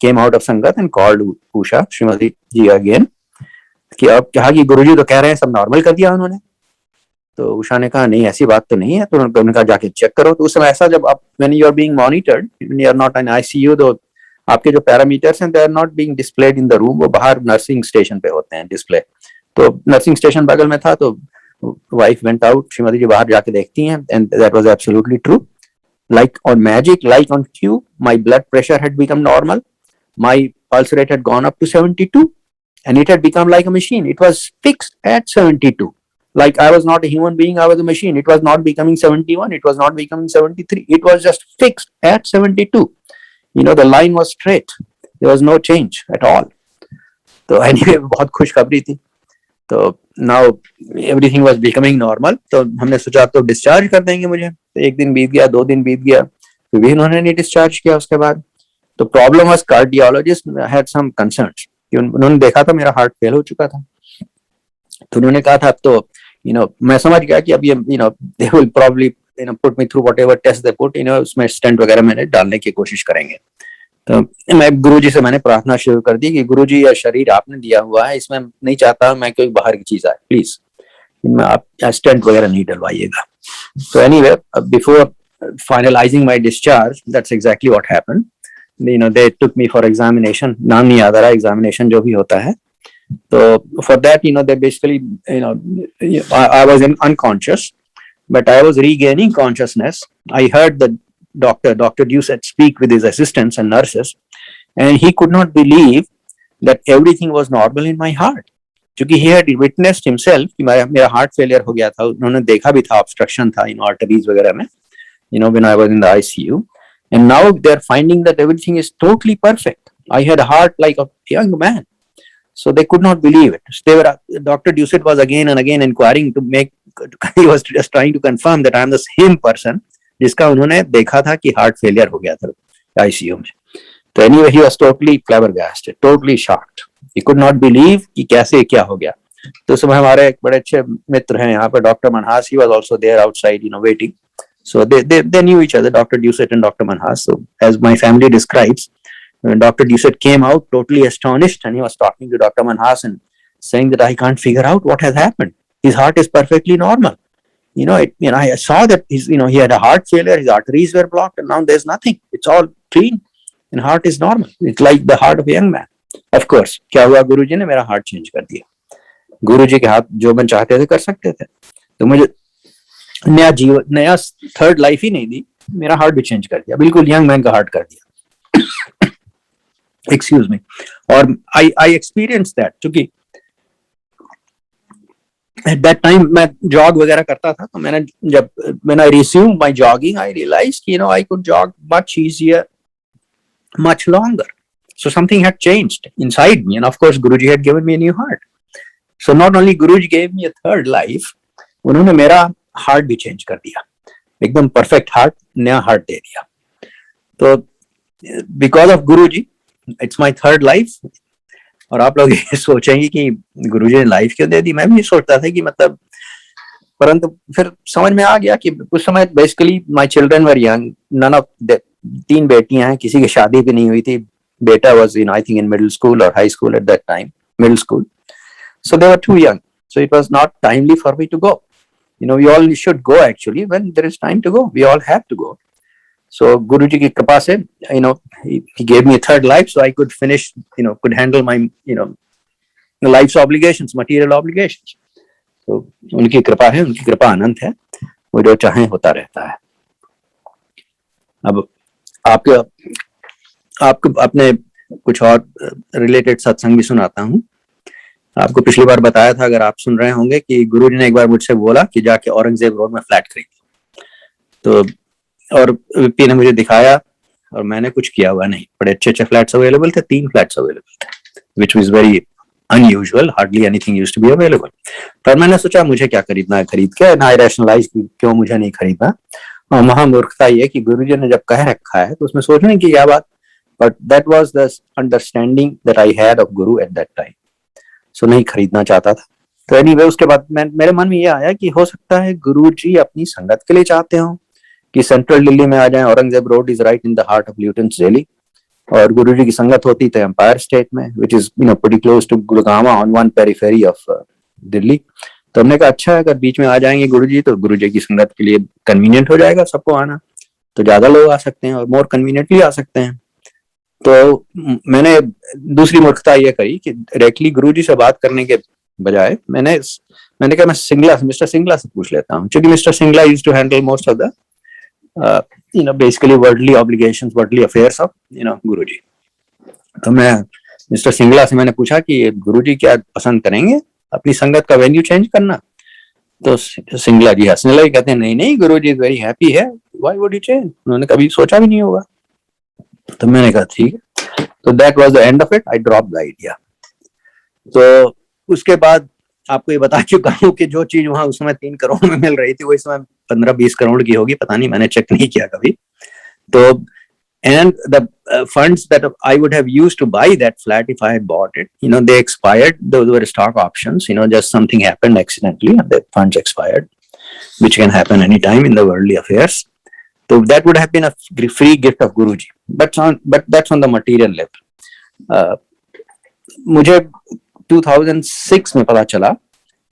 came out of sangat and called Usha, Shrimati ji again, कि अब कहा कि गुरुजी तो कह रहे हैं सब नॉर्मल कर दिया उन्होंने. तो उषा ने कहा नहीं, ऐसी बात तो नहीं है. तो उन्होंने कहा जाके चेक करो. तो उस समय ऐसा, जब आप when you are being monitored, you are not in ICU, तो आपके जो पैरामीटर्स हैं they are not being displayed in the room, वो बाहर नर्सिंग स्टेशन पे होते हैं डिस्प्ले. तो नर्सिंग स्टेशन बगल में था. तो वाइफ वेंट आउट, श्रीमती जी बाहर जाके देखती हैं, and that was absolutely true. Like on magic, like on cue, my blood pressure had become normal. My pulse rate had gone up to 72, and it had become like a machine. It was fixed at 72. Like I was not a human being, I was a machine. It was not becoming 71, it was not becoming 73. It was just fixed at 72. The line was straight. There was no change at all. So anyway, बहुत खुशखबरी थी. तो now everything was becoming normal. तो हमने सोचा तो discharge कर देंगे मुझे. तो एक दिन बीत गया, 2 दिन बीत गया, फिर भी उन्होंने नहीं डिस्चार्ज किया उसके बाद. तो problem was cardiologist had some concerns. उन्होंने देखा था मेरा हार्ट फेल हो चुका था. तो उन्होंने कहा था अब तो मैं समझ गया कि अब ये they will probably put me through whatever test they put, उसमें स्टेंट वगैरह मैंने डालने की कोशिश करेंगे. तो मैं गुरुजी से मैंने प्रार्थना शुरू कर दी कि गुरुजी यह शरीर आपने दिया हुआ है, इसमें नहीं चाहता मैं कोई बाहर की चीज आए, प्लीज इनमें आप स्टेंट वगैरह नहीं डलवाइएगा. तो anyway, before finalising my discharge, that's exactly what happened. They took me for examination. नाम नहीं याद आ रहा, एग्जामिनेशन जो भी होता है. तो for that they basically I was unconscious, but I was regaining consciousness. I heard the Dr. Doucette speak with his assistants and nurses, and he could not believe that everything was normal in my heart. क्योंकि he had witnessed himself कि मेरा heart failure हो गया था. उन्होंने देखा भी था, obstruction था arteries वगैरह में, when I was in the ICU, and now they're finding that everything is totally perfect. I had a heart like a young man. So they could not believe it. Dr. Doucette was again and again inquiring he was just trying to confirm that I am the same person जिसका उन्होंने देखा था कि heart failure हो गया था ICU में. तो anyway, he was totally flabbergasted, totally shocked. He could not believe कि कैसे क्या हो गया. तो समय हमारे एक बड़े अच्छे मित्र हैं यहाँ पे, doctor Manhas. He was also there outside, waiting. So they knew each other, Dr. Doucette and Dr. Manhas. So as my family describes, Dr. Doucette came out totally astonished, and he was talking to Dr. Manhas and saying that I can't figure out what has happened. His heart is perfectly normal. I saw that he had a heart failure, his arteries were blocked, and now there's nothing. It's all clean, and heart is normal. It's like the heart of a young man. Of course, क्या हुआ, गुरुजी ने मेरा heart change कर दिया. गुरुजी के हाथ जो मैं चाहते थे कर सकते थे. तो मुझे नया थर्ड लाइफ ही नहीं दी, मेरा हार्ट भी चेंज कर दिया, बिल्कुल यंग मैन का हार्ट कर दिया. Excuse me. और I experienced that, क्योंकि at that time मैं जॉग वगैरह करता था. तो मैंने जब when I resumed my jogging, I realized I could jog much easier, much longer. So something had changed inside me, and of course Guruji had given me a new heart. So not only Guruji gave me a third life, उन्होंने मेरा heart भी change कर दिया, एकदम perfect heart, नया heart दे दिया. तो because of Guruji, it's my third life. और आप लोग ये सोचेंगे कि गुरुजी ने लाइफ क्यों दे दी. मैं भी ये सोचता था कि परंतु फिर समझ में आ गया कि उस समय basically my children were young. None of 3 बेटियां हैं, किसी की शादी भी नहीं हुई थी. बेटा was I think in middle school और high school at that time, middle school. So they were too young. So it was not timely for me to go. We all should go actually when there is time to go. We all have to go. So Guruji की कृपा से he gave me a third life, so I could finish, could handle my life's obligations, material obligations. तो उनकी कृपा है, उनकी कृपा अनंत है, वो जो चाहे होता रहता है। अब आपको अपने कुछ और रिलेटेड सत्संग भी सुनाता हूँ। आपको पिछली बार बताया था, अगर आप सुन रहे होंगे, कि गुरुजी ने एक बार मुझसे बोला कि जाके औरंगजेब रोड में फ्लैट खरीद। तो और विपी ने मुझे दिखाया और मैंने कुछ किया हुआ नहीं। बड़े अच्छे अच्छे फ्लैट्स अवेलेबल थे, 3 फ्लैट्स अवेलेबल थे, which was very unusual, hardly anything used to be available. पर मैंने सोचा मुझे क्या खरीदना है, खरीद के ना रैशनलाइज क्यों मुझे नहीं खरीदना। और महामूर्खता ये कि गुरुजी ने जब कह रखा है तो उसमें सोचने की क्या बात। But that was the understanding that I had of Guru eight that time, सो नहीं खरीदना चाहता था। तो एनीवे उसके बाद मेरे मन में ये आया कि हो सकता है गुरुजी अपनी संगत के लिए चाहते हो कि सेंट्रल दिल्ली में आ जाए। Aurangzeb road is right in the heart of Lutyens Delhi, और गुरुजी की संगत होती तो एम्पायर स्टेट में, which is pretty close to Gurgaon on one periphery of Delhi. तो हमने कहा अच्छा है, अगर बीच में आ जाएंगे गुरुजी तो गुरुजी की संगत के लिए कन्वीनियंट हो जाएगा सबको आना, तो ज्यादा लोग आ सकते हैं और मोर कन्वीनियंटली आ सकते हैं। तो मैंने दूसरी मूर्खता ये करी कि डायरेक्टली गुरुजी से बात करने के बजाय मैंने कहा मैं मिस्टर सिंगला से पूछ लेता हूँ, क्योंकि mister Singla used to handle most of the basically worldly obligations, worldly affairs of Guruji. तो मैं मिस्टर सिंगला से मैंने पूछा कि गुरुजी क्या पसंद करेंगे अपनी संगत का वेन्यू चेंज करना। तो सिंगला जी हंसने लगे, कहते हैं नहीं गुरुजी इज वेरी हैप्पी है, व्हाई वुड यू चेंज, उन्होंने कभी सोचा भी नहीं होगा। तो मैंने कहा ठीक है। तो that was the end of it, I drop the idea. तो उसके बाद आपको ये बता चुका हूँ कि जो चीज वहां उस समय 3 करोड़ में मिल रही थी वो इस समय 15-20 करोड़ की होगी, पता नहीं, मैंने चेक नहीं किया कभी। तो and the funds that I would have used to buy that flat if I had bought it, they expired. Those were stock options, just something happened accidentally and the funds expired, which can happen anytime in the worldly affairs. So that would have been a free gift of Guruji, but that's on the material level. मुझे 2006 में पता चला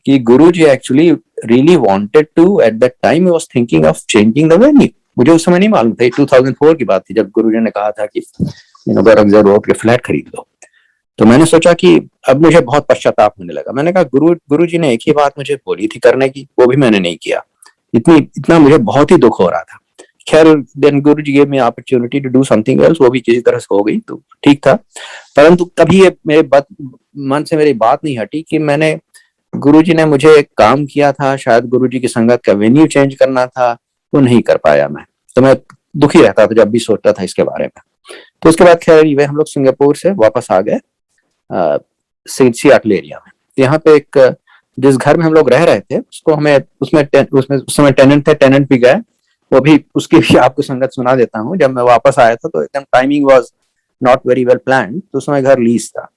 कि गुरुजी actually really wanted to, at that time he was thinking of changing the venue. मुझे उस समय नहीं मालूम था, 2004 की बात थी जब गुरुजी ने कहा था कि औरंगजेब रोड के फ्लैट खरीद लो। तो मैंने सोचा कि अब मुझे बहुत पश्चाताप होने लगा। मैंने कहा गुरुजी ने एक ही बात मुझे बोली थी करने की, वो भी मैंने नहीं किया। इतना मुझे बहुत ही दुख हो रहा था। खैर then Guruji gave me opportunity to do something else, वो भी किसी तरह से हो गई तो ठीक था। परंतु कभी ये मेरे मन से मेरी बात नहीं हटी कि मैंने, गुरुजी ने मुझे एक काम किया था, शायद गुरुजी की संगत का वेन्यू चेंज करना था, वो नहीं कर पाया मैं। तो मैं दुखी रहता था जब भी सोचता था इसके बारे में। तो उसके बाद खैर ये हम लोग सिंगापुर से वापस आ गए सियाटल एरिया में। यहाँ पे एक जिस घर में हम लोग रह रहे थे उसको हमें उसमें उस समय टेनेंट थे, टेनेंट भी गए, वो भी उसकी भी आपको संगत सुना देता हूँ। जब मैं वापस आया था तो एकदम timing was not very well planned, तो उस समय घर लीज था।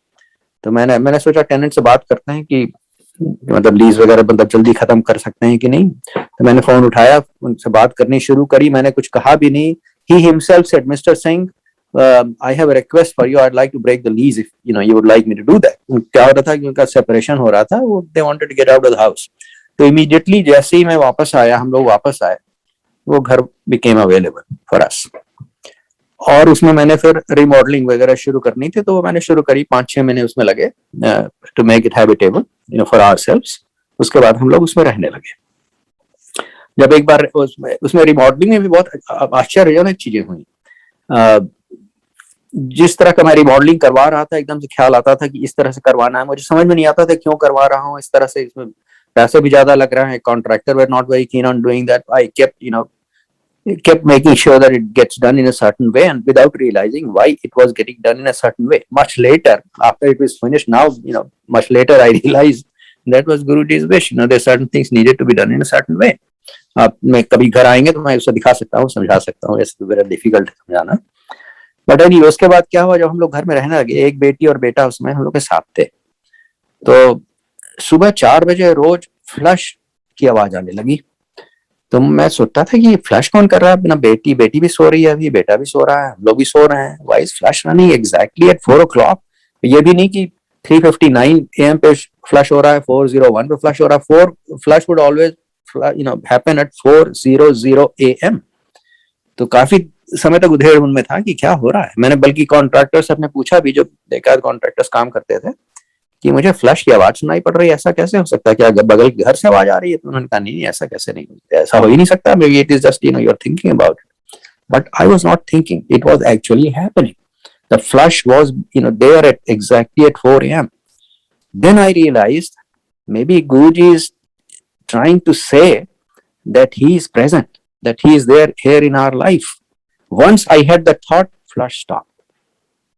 तो मैंने सोचा टेनेंट से बात करते हैं कि मतलब लीज वगैरह मतलब जल्दी खत्म कर सकते हैं कि नहीं। तो मैंने फोन उठाया, उनसे बात करनी शुरू करी, मैंने कुछ कहा भी नहीं। He himself said, mister Singh, I have a request for you, I would like to break the lease if you would like me to do that. क्या हो रहा था कि उनका सेपरेशन हो रहा था, वो they wanted to get out of the house. तो इमीडिएटली जैसे ही मैं वापस आया, हम लोग वापस आए, वो घर बिकेम अवेलेबल फॉर अस। और उसमें मैंने फिर रिमॉडलिंग वगैरह शुरू करनी थी, तो वो मैंने शुरू करी। 5-6 महीने उसमें लगे to make it habitable for ourselves. उसके बाद हम लोग उसमें रहने लगे। जब एक बार उसमें रिमॉडलिंग में भी बहुत आश्चर्यजनक चीजें हुई। जिस तरह का मैं रिमॉडलिंग करवा रहा था, एकदम से ख्याल आता था कि इस तरह से करवाना है। मुझे समझ में नहीं आता था क्यों करवा रहा हूँ इस तरह से, इसमें पैसे भी ज्यादा लग रहे हैं। Contractor were not very keen on doing that. I kept making sure that it gets done in a certain way, and without realizing why it was getting done in a certain way. Much later, after it was finished, now much later I realized that was Guruji's wish. There's certain things needed to be done in a certain way. आप मैं कभी घर आएंगे तो मैं उसे दिखा सकता हूँ, समझा सकता हूँ। ऐसे तो वेरी डिफिकल्ट है समझाना। बट एनीवे उसके बाद क्या हुआ, जब हम लोग घर में रहने लगे, एक बेटी और बेटा उसमें हम लोग के साथ थे, तो सुबह 4 बजे रोज फ्लश की आवाज आने लगी। तो मैं सोचता था कि ये फ्लश कौन कर रहा है? अपना बेटी भी सो रही है, अभी बेटा भी सो रहा है, हम लोग भी सो रहे हैं। Why is flush running exactly at 4 o'clock? ये भी नहीं कि 3:59 AM पे फ्लश हो रहा है, 4:01 पे फ्लश हो रहा है। Flush would always happen at 4:00 AM। तो काफी समय तक उधेड़ में था कि क्या हो रहा है। मैंने बल्कि कॉन्ट्रैक्टर से अपने पूछा भी, जो बेकार कॉन्ट्रैक्टर्स काम करते थे, कि मुझे फ्लश की आवाज सुनाई पड़ रही है, ऐसा कैसे हो सकता है, क्या बगल के घर से आवाज आ रही है? तो उन्होंने कहा नहीं ऐसा कैसे नहीं, ऐसा हो ही नहीं सकता, maybe it is just you are thinking about it. But I was not thinking, it was actually happening. The flush was there at exactly at 4 AM। Then I realised maybe Guruji is trying to say that he is present, that he is there here in our life. Once I had the thought, flush stopped.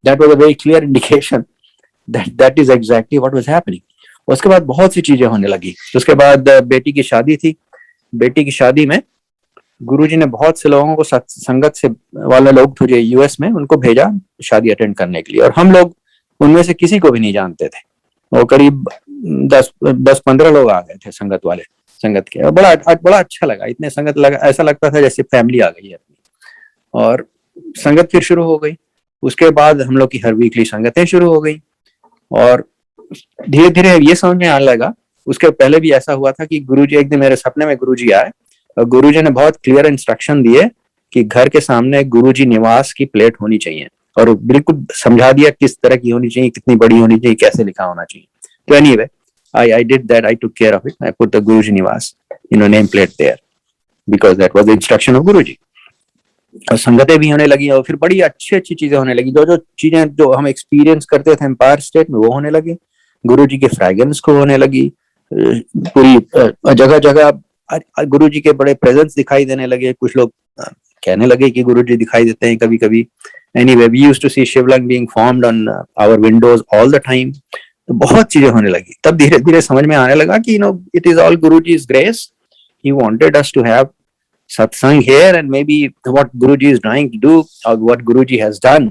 That was a very clear indication that is exactly what was happening. उसके बाद बहुत सी चीजें होने लगी। उसके बाद बेटी की शादी थी। बेटी की शादी में गुरुजी ने बहुत से लोगों को, संगत से वाले लोग थे यूएस में, उनको भेजा शादी अटेंड करने के लिए, और हम लोग उनमें से किसी को भी नहीं जानते थे। वो करीब 10-15 लोग आ गए थे संगत वाले, संगत के। और बड़ा अच्छा लगा, इतने संगत लगा, ऐसा लगता था जैसे फैमिली आ गई है अपनी। और संगत फिर शुरू हो गई। उसके बाद हम लोग की हर वीकली संगतें शुरू हो गई, और धीरे धीरे ये समझ में आने लगा। उसके पहले भी ऐसा हुआ था कि गुरुजी, एक दिन मेरे सपने में गुरुजी आए, और गुरुजी ने बहुत क्लियर इंस्ट्रक्शन दिए कि घर के सामने गुरुजी निवास की प्लेट होनी चाहिए, और बिल्कुल समझा दिया किस तरह की होनी चाहिए, कितनी बड़ी होनी चाहिए, कैसे लिखा होना चाहिए। तो anyway, I did that. I took care of it. I put the Guruji Niwas, name plate there, because that was the instruction of Guruji. और संगतें भी होने लगी, और फिर बड़ी अच्छी अच्छी चीजें होने लगी। जो चीजें जो हम एक्सपीरियंस करते थे एम्पायर स्टेट में, वो होने लगी। गुरुजी के फ्रैग्रेंस को होने लगी। पूरी जगह जगह गुरुजी के बड़े प्रेजेंस दिखाई देने लगे। कुछ लोग कहने लगे कि गुरुजी दिखाई देते हैं कभी कभी। Anyway, we used to see Shivling being formed on our windows all the time. तो बहुत चीजें होने लगी। तब धीरे धीरे समझ में आने लगा कि it is all Guruji's grace. He wanted us to have satsang here, and maybe what Guruji is trying to do, or what Guruji has done.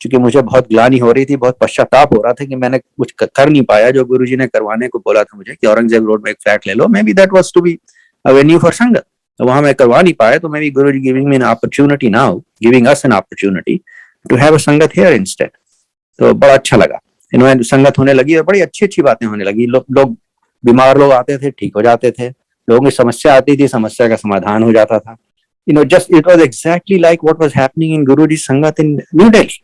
क्योंकि मुझे बहुत ग्लानि हो रही थी, बहुत पश्चाताप हो रहा था कि मैंने कुछ कर नहीं पाया जो गुरुजी ने करवाने को बोला था मुझे, कि औरंगजेब रोड में एक फ्लैट ले लो। Maybe that was to be a venue for sangat. तो वहां मैं करवा नहीं पाया, तो maybe Guruji giving me an opportunity now, giving us an opportunity to have a sangat here instead. तो बड़ा अच्छा लगा। इन्होंने संगत होने लगी और बड़ी अच्छी अच्छी बातें होने लगी। लोग बीमार लोग आते थे, ठीक हो जाते थे। लोगों की समस्या आती थी, समस्या का समाधान हो जाता था। Just it was exactly like what was happening in Guruji sangat in new Delhi.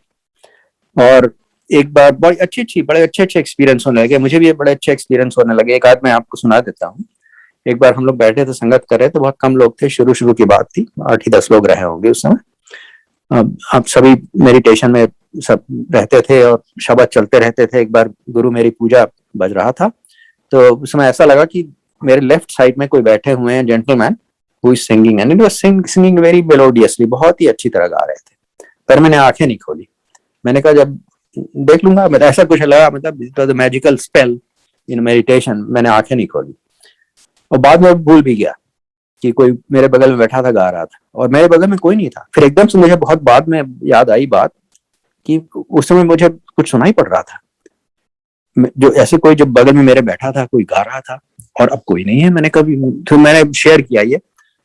और एक बार बड़े अच्छे एक्सपीरियंस होने लगे। मुझे भी बड़े अच्छे एक्सपीरियंस होने लगे। एक आध मैं आपको सुना देता हूँ। एक बार हम लोग बैठे थे, संगत कर रहे थे, बहुत कम लोग थे, शुरू की बात थी, 8 ही 10 लोग रहे होंगे उस समय। अब सभी मेडिटेशन में सब रहते थे और शब्द चलते रहते थे। एक बार गुरु मेरी पूजा बज रहा था, तो उस समय ऐसा लगा कि मेरे लेफ्ट साइड में कोई बैठे हुए हैं gentleman, who is singing, and it was singing very melodiously, बहुत ही अच्छी तरह गा रहे थे। पर मैंने आंखें नहीं खोली। मैंने कहा जब देख लूंगा, मतलब ऐसा कुछ लगा, मतलब it was a magical spell in meditation. मैंने आंखें नहीं खोली, और बाद में भूल भी गया कि कोई मेरे बगल में बैठा था, गा रहा था, और मेरे बगल में कोई नहीं था। फिर एकदम से मुझे बहुत बाद में याद आई बात कि उस समय मुझे कुछ सुनाई पड़ रहा था, जो ऐसे कोई जब बगल में मेरे बैठा था, कोई गा रहा था, और अब कोई नहीं है। मैंने शेयर किया ये।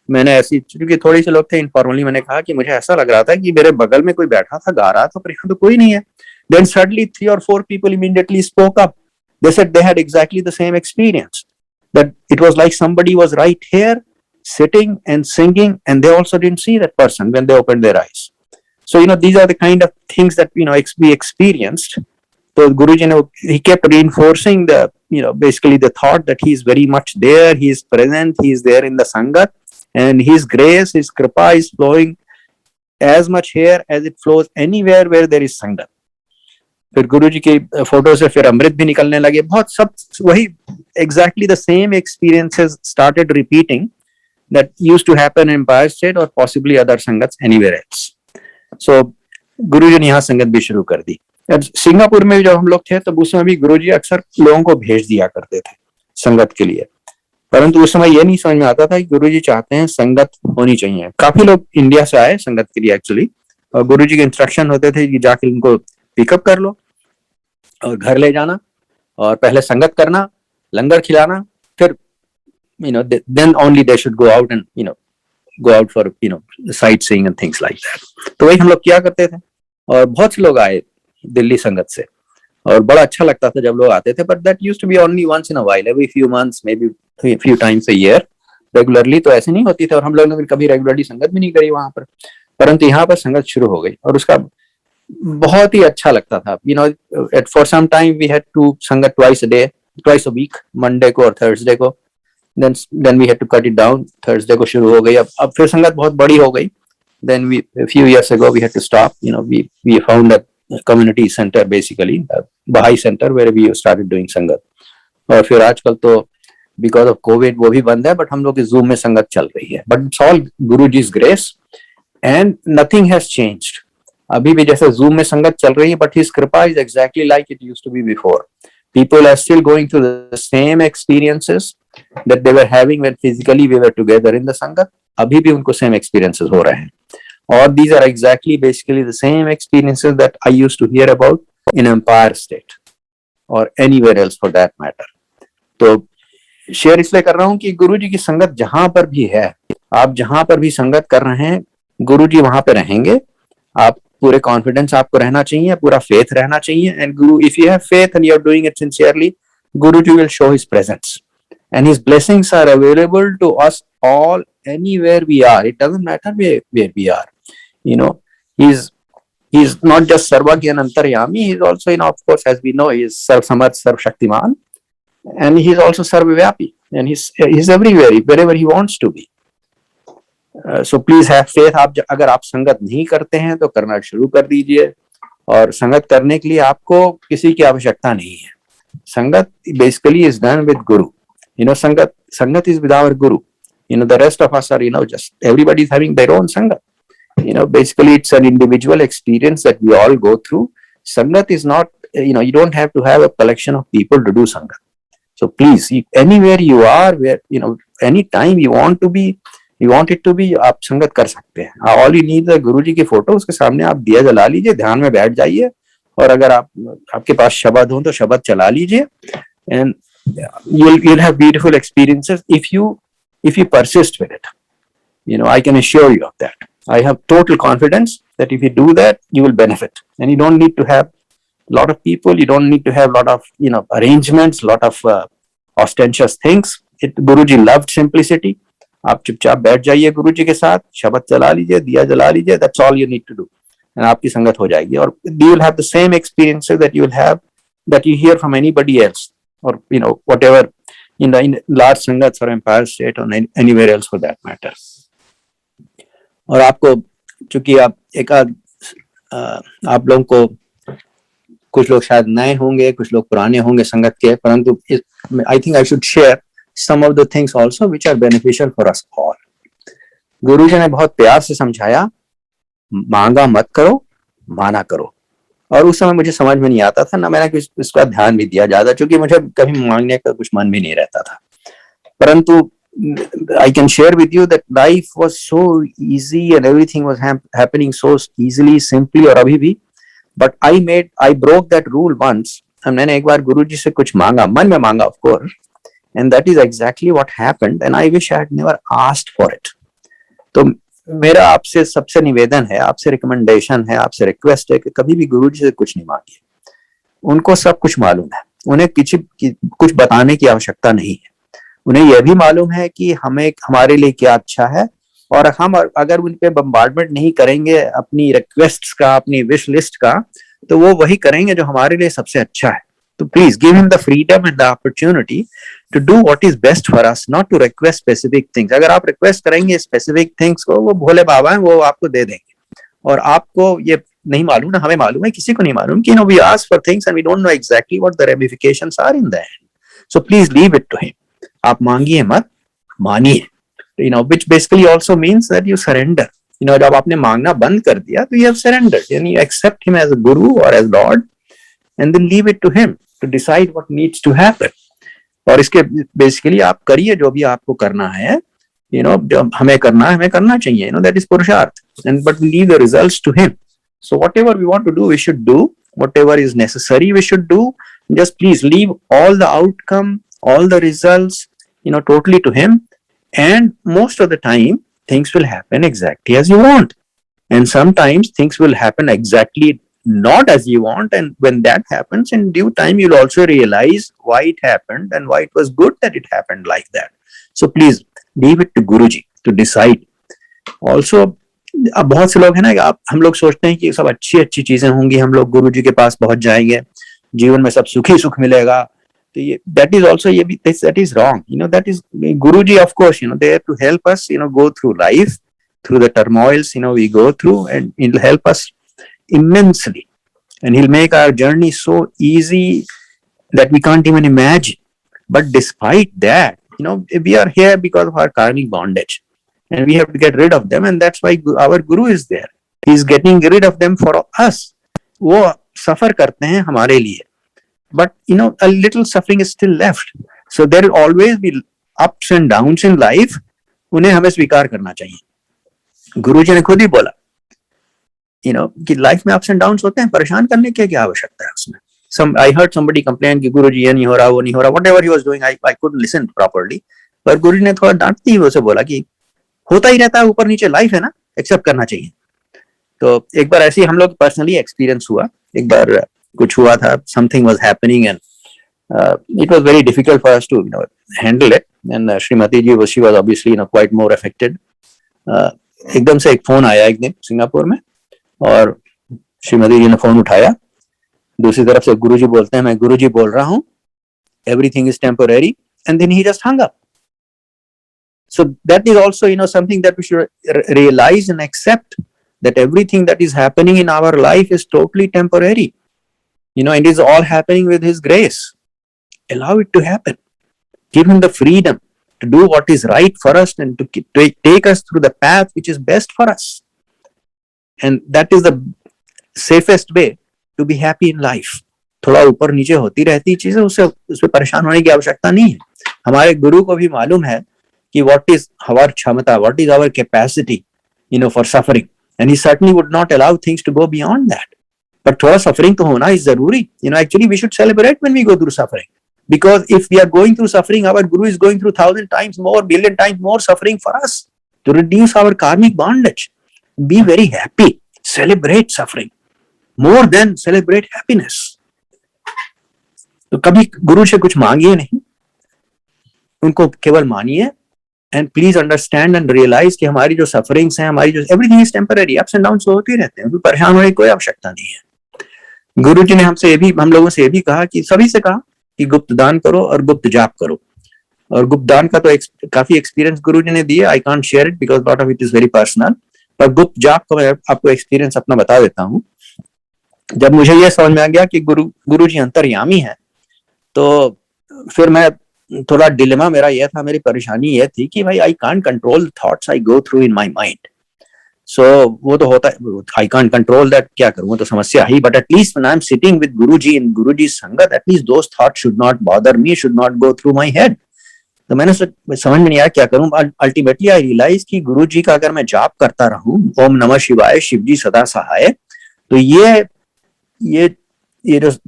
मैंने ऐसी, क्योंकि थोड़े से लोग थे, इनफॉर्मली मैंने कहा कि मुझे ऐसा लग रहा था कि मेरे बगल में कोई बैठा था, गा रहा था, पर यहाँ तो कोई नहीं है। Then suddenly 3 or 4 people immediately spoke up. They said they had exactly the same experience, that it was like somebody was right here sitting and singing, and they also didn't see that person when they opened their eyes. So these are the kind of things that we experienced. So Guruji, he kept reinforcing the basically the thought that he is very much there, he is present, he is there in the sangat, and his grace, his kripa is flowing as much here as it flows anywhere where there is sangat. फिर गुरुजी की photo से फिर अमृत भी निकलने लगे। बहुत सब वही exactly the same experiences started repeating that used to happen in Empire State or possibly other sangats anywhere else. So गुरुजी ने यहाँ संगत भी शुरू कर दी। सिंगापुर में जब हम लोग थे तब उस समय भी गुरुजी अक्सर लोगों को भेज दिया करते थे संगत के लिए, परंतु उस समय ये नहीं समझ में आता था कि गुरुजी चाहते हैं संगत होनी चाहिए। काफी लोग इंडिया से आए संगत के लिए एक्चुअली, और गुरुजी के इंस्ट्रक्शन होते थे कि जाके इनको पिकअप कर लो और घर ले जाना, और पहले संगत करना, लंगर खिलाना, फिर then only they should go out and go out for sightseeing and things like that. तो वही हम लोग किया करते थे, और बहुत से लोग आए दिल्ली संगत से, और बड़ा अच्छा लगता था जब लोग आते थे। but that used to be only once in a while, every few months, maybe few times a year. Regularly तो ऐसे नहीं होती थे, और हम लोगों ने कभी रेगुलरली संगत भी नहीं करी वहां पर। परंतु यहाँ पर संगत शुरू हो गई और उसका बहुत ही अच्छा लगता था. At for some time we had to sangat twice a week, Monday को और थर्सडे को. Then we had to cut it down. Thursday को शुरू हो गई. अब फिर संगत बहुत बड़ी हो गई. Then a few years ago we had to stop. We found a community center, basically a Baha'i center, where we started doing संगत. और फिर आजकल तो because of COVID वो भी बंद है, but हम लोग की Zoom में संगत चल रही है. But it's all Guruji's grace and nothing has changed. अभी भी जैसे Zoom में संगत चल रही है, but His कृपा is exactly like it used to be before. People are still going through the same experiences that they were having when physically we were together in the संगत. अभी भी उनको same experiences हो रहे हैं. Or these are exactly basically the same experiences that I used to hear about in Empire State or anywhere else for that matter. तो share इसलिए कर रहा हूं कि गुरुजी की संगत जहां पर भी है, आप जहां पर भी संगत कर रहे हैं, गुरुजी वहां पे रहेंगे. आप पूरे कॉन्फिडेंस आपको रहना चाहिए, पूरा फेथ रहना चाहिए. And Guru, if you have faith and you are doing it sincerely, Guruji will show his presence and his blessings are available to us all anywhere we are. It doesn't matter where we are. He's not just Sarvagya and Antaryami. He's also, of course, as we know, he is Sarv Samarth, Sarv Shaktiman, and he's also Sarvavyapi, and he's everywhere, wherever he wants to be. So please have faith. अगर आप संगत नहीं करते हैं तो करना शुरू कर दीजिए. और संगत करने के लिए आपको किसी की आवश्यकता नहीं है. संगत basically is done with Guru. Sangat is with our Guru. The rest of us are, just everybody is having their own Sangat. Basically it's an individual experience that we all go through. Sangat is not, you don't have to have a collection of people to do Sangat. So please, anywhere you are, where, any time you want it to be, आप संगत कर सकते हैं. All you need है गुरु जी की photo, उसके सामने आप दिया जला लीजिए, ध्यान में बैठ जाइए. और अगर आपके पास शब्द हो तो शब्द चला लीजिए. And you'll have beautiful experiences if you persist with it. I can assure you of that. I have total confidence that if you do that, you will benefit. And you don't need to have a lot of people. You don't need to have a lot of arrangements, lot of ostentatious things. Guruji loved simplicity. आप चुपचाप बैठ जाइए गुरुजी के साथ, शब्द चला लीजिए, दिया जला लीजिए. That's all you need to do. And आपकी संगत हो जाएगी. और you will have the same experiences that you hear from anybody else. Or whatever in large sangats or Empire State or anywhere else for that matter. और आपको चूंकि आप आप लोगों को कुछ लोग शायद नए होंगे, कुछ लोग पुराने होंगे संगत के, परंतु I think I should share some of the things also which are beneficial for us all. गुरु जी ने बहुत प्यार से समझाया, मांगा मत करो, माना करो. और उस समय मुझे समझ में नहीं आता था, ना मैंने इस पर ध्यान भी दिया ज्यादा, क्योंकि मुझे कभी मांगने का कुछ मन भी नहीं रहता था. परंतु I can share with you that life was so easy and everything was happening so easily, simply. और अभी भी, but I broke that rule once. और मैंने एक बार गुरुजी से कुछ मांगा, मन में मांगा of course, and that is exactly what happened. And I wish I had never asked for it. तो मेरा आपसे सबसे निवेदन है, आपसे रिकमेंडेशन है, आपसे रिक्वेस्ट है कि कभी भी गुरुजी से कुछ नहीं मांगिए. उनको सब कुछ मालूम है, उन्हें कुछ बताने की आवश्यकता नहीं है. उन्हें यह भी मालूम है कि हमारे लिए क्या अच्छा है. और हम अगर उन पे बम्बार्डमेंट नहीं करेंगे अपनी रिक्वेस्ट्स का, अपनी विश लिस्ट का, तो वो वही करेंगे जो हमारे लिए सबसे अच्छा है. तो please give him the freedom and the opportunity to do what is best for us, not to request specific things. अगर आप रिक्वेस्ट करेंगे स्पेसिफिक थिंग्स को, वो भोले बाबा हैं, वो आपको दे देंगे. और आपको ये नहीं मालूम, ना हमें मालूम है, किसी को नहीं मालूम कि we ask for things and we don't know exactly what the ramifications are in the end. So please leave it to him. आप मांगिए मत, मानिए. Which basically also means that you surrender. जब आपने मांगना बंद कर दिया तो you have surrendered and you accept him as a guru or as Lord and then leave it to him to decide what needs to happen. और इसके basically आप करिए जो भी आपको करना है, जो हमें करना चाहिए, that is पुरुषार्थ. And but we leave the results to him. So whatever we want to do, we should do. Whatever is necessary, we should do. Just please leave all the outcome, all the results, totally to him. And most of the time, things will happen exactly as you want. And sometimes things will happen exactly not as you want, and when that happens, in due time you'll also realize why it happened and why it was good that it happened like that. So please leave it to Guruji to decide. Also, अब बहुत से लोग हैं ना, हम लोग सोचते हैं कि सब अच्छी अच्छी चीजें होंगी, हम लोग गुरु जी के पास पहुंच जाएंगे, जीवन में सब सुखी सुख मिलेगा। तो ये दैट इज ऑल्सो, ये भी that is wrong, that is Guru ji of course they have to help us go through life, through the turmoils we go through, and he'll help us immensely, and he'll make our journey so easy that we can't even imagine. But despite that, we are here because of our karmic bondage, and we have to get rid of them, and that's why our guru is there. He's getting rid of them for us. वो suffer करते हैं हमारे लिए, but a little suffering is still left. So there will always be ups and downs in life. उन्हें हमें स्वीकार करना चाहिए। गुरु जी ने खुद ही बोला कि लाइफ में अप्स एंड डाउन्स होते हैं, परेशान करने की क्या आवश्यकता है उसमें। I heard somebody complain कि गुरु जी ये नहीं हो रहा, वो नहीं हो रहा, whatever he was doing, I couldn't listen properly. पर गुरु जी ने थोड़ा डांटती ही उसे बोला कि होता ही रहता है, ऊपर नीचे लाइफ है ना, एक्सेप्ट करना चाहिए। तो एक बार ऐसे ही हम लोग पर्सनली एक्सपीरियंस हुआ, एक बार कुछ हुआ था, something was happening and it was very difficult for us to handle it, and Shrimati ji she was obviously quite more affected. एकदम से एक फोन आया एक दिन सिंगापुर में, और श्रीमती जी ने फोन उठाया, दूसरी तरफ से गुरुजी बोलते हैं, मैं गुरुजी बोल रहा हूं, everything is temporary, and then he just hung up. So that is also something that we should realize and accept, that everything that is happening in our life is totally temporary. It is all happening with his grace. Allow it to happen. Give him the freedom to do what is right for us, and to take us through the path which is best for us. And that is the safest way to be happy in life. थोड़ा ऊपर नीचे होती रहती चीजें, उससे परेशान होने की आवश्यकता नहीं है। हमारे गुरु को भी मालूम है कि what is our क्षमता, what is our capacity, for suffering, and he certainly would not allow things to go beyond that. But थोड़ा suffering तो होना is जरूरी। Actually we should celebrate when we go through suffering. Because if we are going through suffering, our guru is going through 1,000 times more, billion times more suffering for us to reduce our karmic bondage. Be very happy. Celebrate suffering more than celebrate happiness. तो कभी गुरु से कुछ मांगिए नहीं, उनको केवल मानिए, and please understand and realize कि हमारी जो sufferings हैं, हमारी जो everything is temporary, ups and downs होते ही रहते हैं, परेशान होने की कोई आवश्यकता नहीं है। गुरु जी ने हम लोगों से ये भी कहा, कि सभी से कहा कि गुप्त दान करो और गुप्त जाप करो। और गुप्त दान का तो काफी एक्सपीरियंस गुरु जी ने दिया, I can't share it because lot of it is very personal, पर गुप्त जाप का मैं आपको एक्सपीरियंस अपना बता देता हूँ। जब मुझे यह समझ में आ गया कि गुरु जी अंतर्यामी है, तो फिर मैं थोड़ा डिलेमा मेरा यह था, मेरी परेशानी यह थी कि भाई I can't control thoughts I go through in my mind. So वो तो होता है, आई कांट कंट्रोल दैट, क्या करूं, तो समस्या ही। But at least when I am sitting with Guruji in Guruji sangat, at least those thoughts should not bother me, should not go through my head. तो मैंने समझ में नहीं आया क्या करूं। अल्टीमेटली आई रियलाइज कि गुरुजी का अगर मैं जाप करता रहूं, ओम नमः शिवाय, शिवजी सदा सहाय, तो ये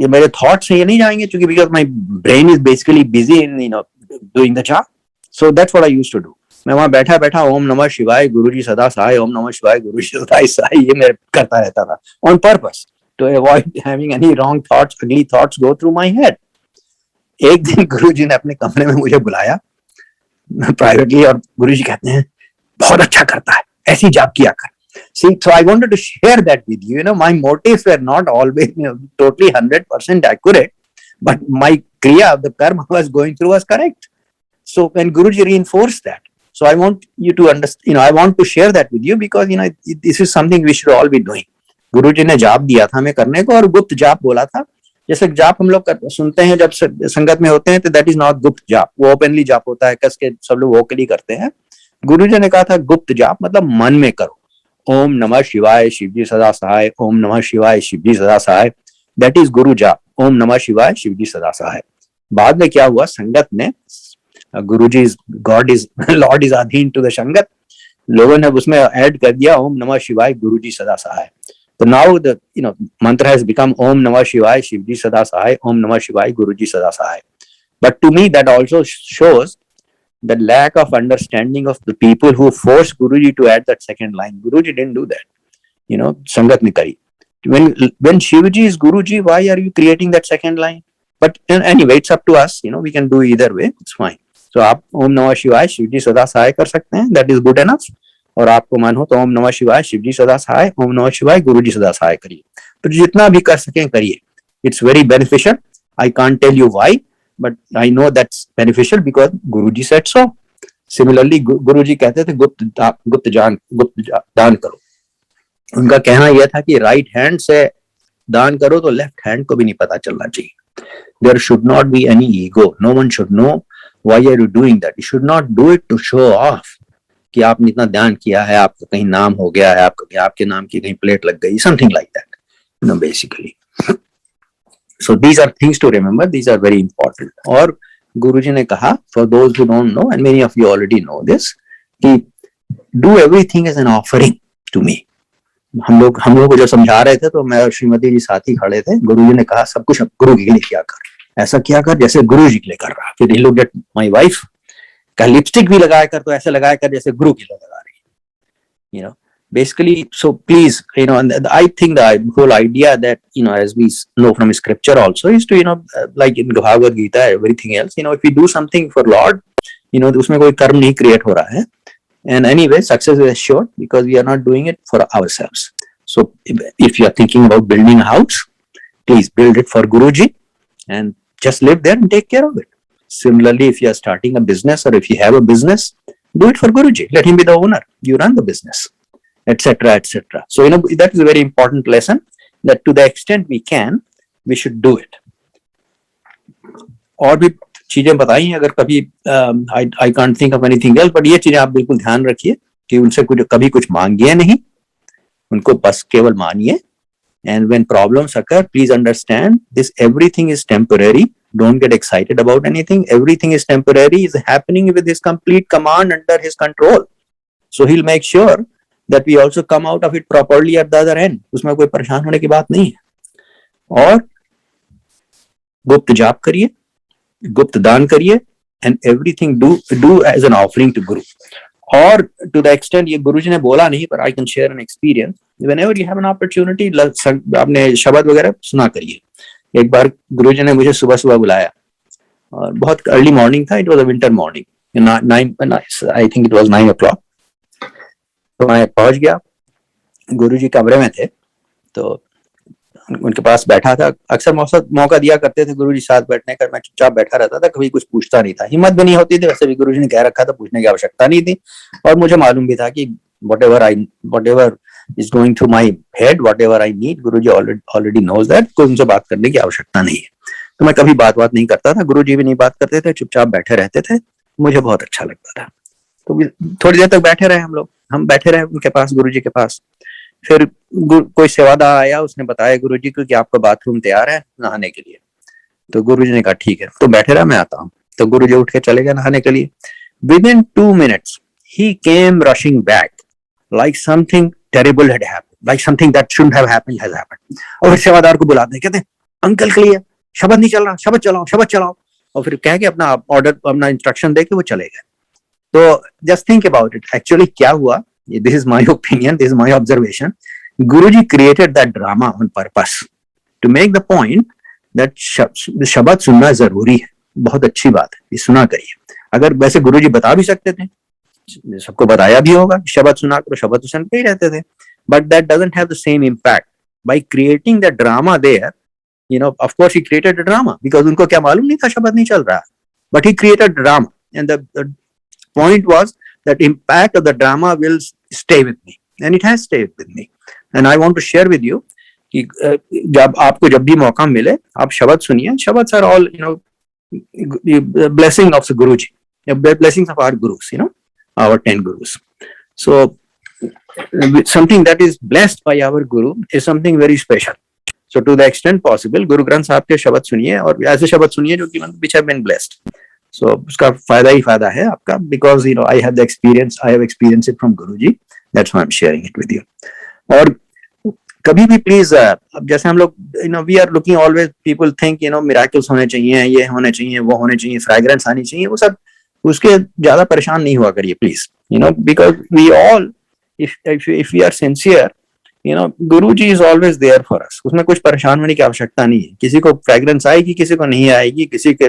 मेरे थॉट्स हैं, ये नहीं जाएंगे, क्योंकि because my brain is basically busy in doing the jaap. So that's what I used to do. मैं वहां बैठा ओम नमः शिवाय, गुरुजी सदा सहाय, ओम नमः शिवाय, गुरुजी सदा सहाय, ये मैं करता रहता था on purpose to avoid having any wrong thoughts, ugly thoughts go through my head. एक दिन गुरुजी ने अपने कमरे में मुझे बुलाया प्राइवेटली, और गुरुजी कहते हैं बहुत अच्छा करता है, ऐसी जाप किया कर। See, so I wanted to share that with you. My motives were not always totally 100% accurate, but my kriya, the karma I was going through was correct. So when Guruji reinforced that, so I want you to understand, I want to share that with you, because this is something we should all be doing. गुरुजी ने जाप दिया था हमें करने को, और गुप्त जाप बोला था। जैसे जाप हम लोग सुनते हैं जब संगत में होते हैं, तो दैट इज नॉट गुप्त जाप, वो ओपनली जाप होता है, कस के सब लोग वोकली करते हैं। गुरुजी ने कहा था गुप्त जाप मतलब मन में करो, ओम नमः शिवाय, शिवजी सदा सहाय, ओम नमः शिवाय, शिवजी सदा सहाय, दैट इज गुरु जाप, ओम नमः शिवाय, शिवजी सदा सहाय। बाद में क्या हुआ, संगत ने, गुरुजी गॉड इज लॉर्ड इज अधीन टू द संगत, लोगों ने उसमें ऐड कर दिया ओम नमः शिवाय, गुरुजी सदा सहाय। तो नाउ द मंत्र हैज बिकम ओम नमः शिवाय, शिवजी सदा सहाय, ओम नमः शिवाय, गुरुजी सदा सहाय। But to me that also shows the lack of understanding of the people who forced Guruji to add that second line. Guruji didn't do that. Sangat ne kari. When Shivaji is Guruji, why are you creating that second line? But anyway, it's up to us. We can do either way. It's fine. So आप ओम नमः शिवाय, शिवजी सदा सहाय कर सकते हैं. That is good enough. और आपको मन हो तो ओम नमः शिवाय, शिव जी सदा सहाय, ओम नमः शिवाय, गुरु जी सदा सहाय करिए। तो जितना भी कर सकें करिए, it's very beneficial. I can't tell you why, but I know that's beneficial because Guru ji said so. Similarly गुरु जी कहते थे गुप्त दान करो। उनका कहना यह था कि राइट हैंड से दान करो तो लेफ्ट हैंड को भी नहीं पता चलना चाहिए। There should not be any ego, no one should know why are you doing that. You should not do it to show off कि आपने इतना दान किया है, आपका कहीं नाम हो गया है, आपके नाम की कहीं प्लेट लग गई, something like that, you know, basically. So these are things to remember, these are very important. और गुरुजी ने कहा, for those who don't know and many of you already know this, कि do everything as an offering to me. हम लोग को जो समझा रहे थे तो मैं और श्रीमती जी साथ ही खड़े थे। गुरुजी ने कहा सब कुछ अब गुरु के लिए किया कर, ऐसा किया कर जैसे गुरु जी के लिए कर रहा। फिर he looked at my wife, कहा लिपस्टिक भी लगाया कर तो ऐसे लगाया कर जैसे गुरु के लिए लगा रही है, you know, basically. So please, you know, and I think the whole idea that, you know, as we know from scripture also, is to, you know, like in Bhagavad Gita, everything else, you know, if we do something for Lord, you know, उसमें कोई कर्म नहीं create हो रहा है, and anyway success is assured because we are not doing it for ourselves. So if you are thinking about building a house, please build it for Guruji and just live there and take care of it. Similarly, if you are starting a business or if you have a business, do it for Guruji, let him be the owner, you run the business, etc., etc. So, you know, that is a very important lesson, that to the extent we can, we should do it. और भी चीजें बताई अगर कभी, I can't think of anything else, but ये चीजें आप बिल्कुल ध्यान रखिए कि उनसे कभी कुछ मांगिए नहीं, उनको बस केवल मानिए। And when problems occur, please understand this, everything is temporary. Don't get excited about anything. Everything is temporary, is happening with his complete command under his control. So he'll make sure that we also come out of it properly at the other end. उसमें कोई परेशान होने की बात नहीं है। और गुप्त जाप करिए, गुप्त दान करिए, and everything do as an offering to Guru. और to the extent, ये गुरुजी ने बोला नहीं, पर I can share an experience. Whenever you have an opportunity, आपने शब्द वगैरह सुना करिए। एक बार गुरुजी ने मुझे सुबह सुबह बुलाया और बहुत अर्ली मॉर्निंग था, it was a winter morning, 9 I think it was 9 o'clock। तो मैं पहुंच गया, गुरुजी कमरे में थे, तो उनके पास बैठा था। अक्सर मौका दिया करते थे गुरुजी साथ बैठने का, मैं चुपचाप बैठा रहता था, कभी कुछ पूछता नहीं था, हिम्मत भी नहीं होती थी, वैसे भी गुरुजी ने कह रखा था, पूछने की आवश्यकता नहीं थी। और मुझे मालूम भी था कि whatever is going through my head, whatever I need, Guruji already knows that, कोई उनसे बात करने की आवश्यकता नहीं है। तो मैं कभी बात नहीं करता था, गुरुजी भी नहीं बात करते थे, चुपचाप बैठे रहते थे, मुझे बहुत अच्छा लगता था। तो थोड़ी देर तक बैठे रहे हम बैठे रहे उनके पास, गुरुजी के पास। फिर कोई सेवादार आया, उसने बताया गुरुजी को कि आपका बाथरूम तैयार है नहाने के लिए। तो गुरुजी ने कहा ठीक है, तो बैठे रहा, मैं आता हूँ। तो गुरुजी उठ के चले गए नहाने के लिए। Within 2 minutes, he came rushing back like something terrible had happened, like something that shouldn't have happened has happened. और फिर सेवादार को बुलाते हैं, कहते हैं अंकल के लिए शब्द नहीं चल रहा, शब्द चलाओ। और फिर कह के अपना ऑर्डर, अपना इंस्ट्रक्शन दे के वो चले गए। तो just think about it, actually क्या हुआ, this is my opinion, this is my observation. Guruji created that drama on purpose to make the point that शब्द सुनना जरूरी है, बहुत अच्छी बात है, ये सुना करिए। अगर वैसे गुरुजी बता भी सकते थे, सबको बताया भी होगा, शब्द सुना करो, शब्द सुनते ही रहते थे, but that doesn't have the same impact. By creating the drama there, you know, of course he created a drama because उनको क्या मालूम नहीं था शब्द नहीं चल रहा, but he created drama, and the point was that impact of the drama will stay with me, and it has stayed with me. And I want to share with you कि जब आपको जब भी मौका मिले, आप शब्द सुनिए। शब्द are all, you know, blessing of the Guruji, blessings of our gurus, you know, our 10 gurus. So something that is blessed by our guru is something very special. So to the extent possible, Guru Granth Sahib के शब्द सुनिए, और ऐसे शब्द सुनिए जो कि which have been blessed. So उसका फायदा ही फायदा है आपका, because you know I have experienced it from Guruji. That's why I'm sharing it with you. और कभी भी प्लीज, अब जैसे हम लोग, you know, we are looking always, people think, you know, miracles होने चाहिए, ये होने चाहिए, वो होने चाहिए, fragrance आनी चाहिए, वो सब, उसके ज्यादा परेशान नहीं हुआ करिए please, you know, because we all, if we are sincere, you know, Guruji is always there for us. उसमें कुछ परेशान होने की आवश्यकता नहीं है। किसी को fragrance आएगी, किसी को नहीं आएगी, किसी के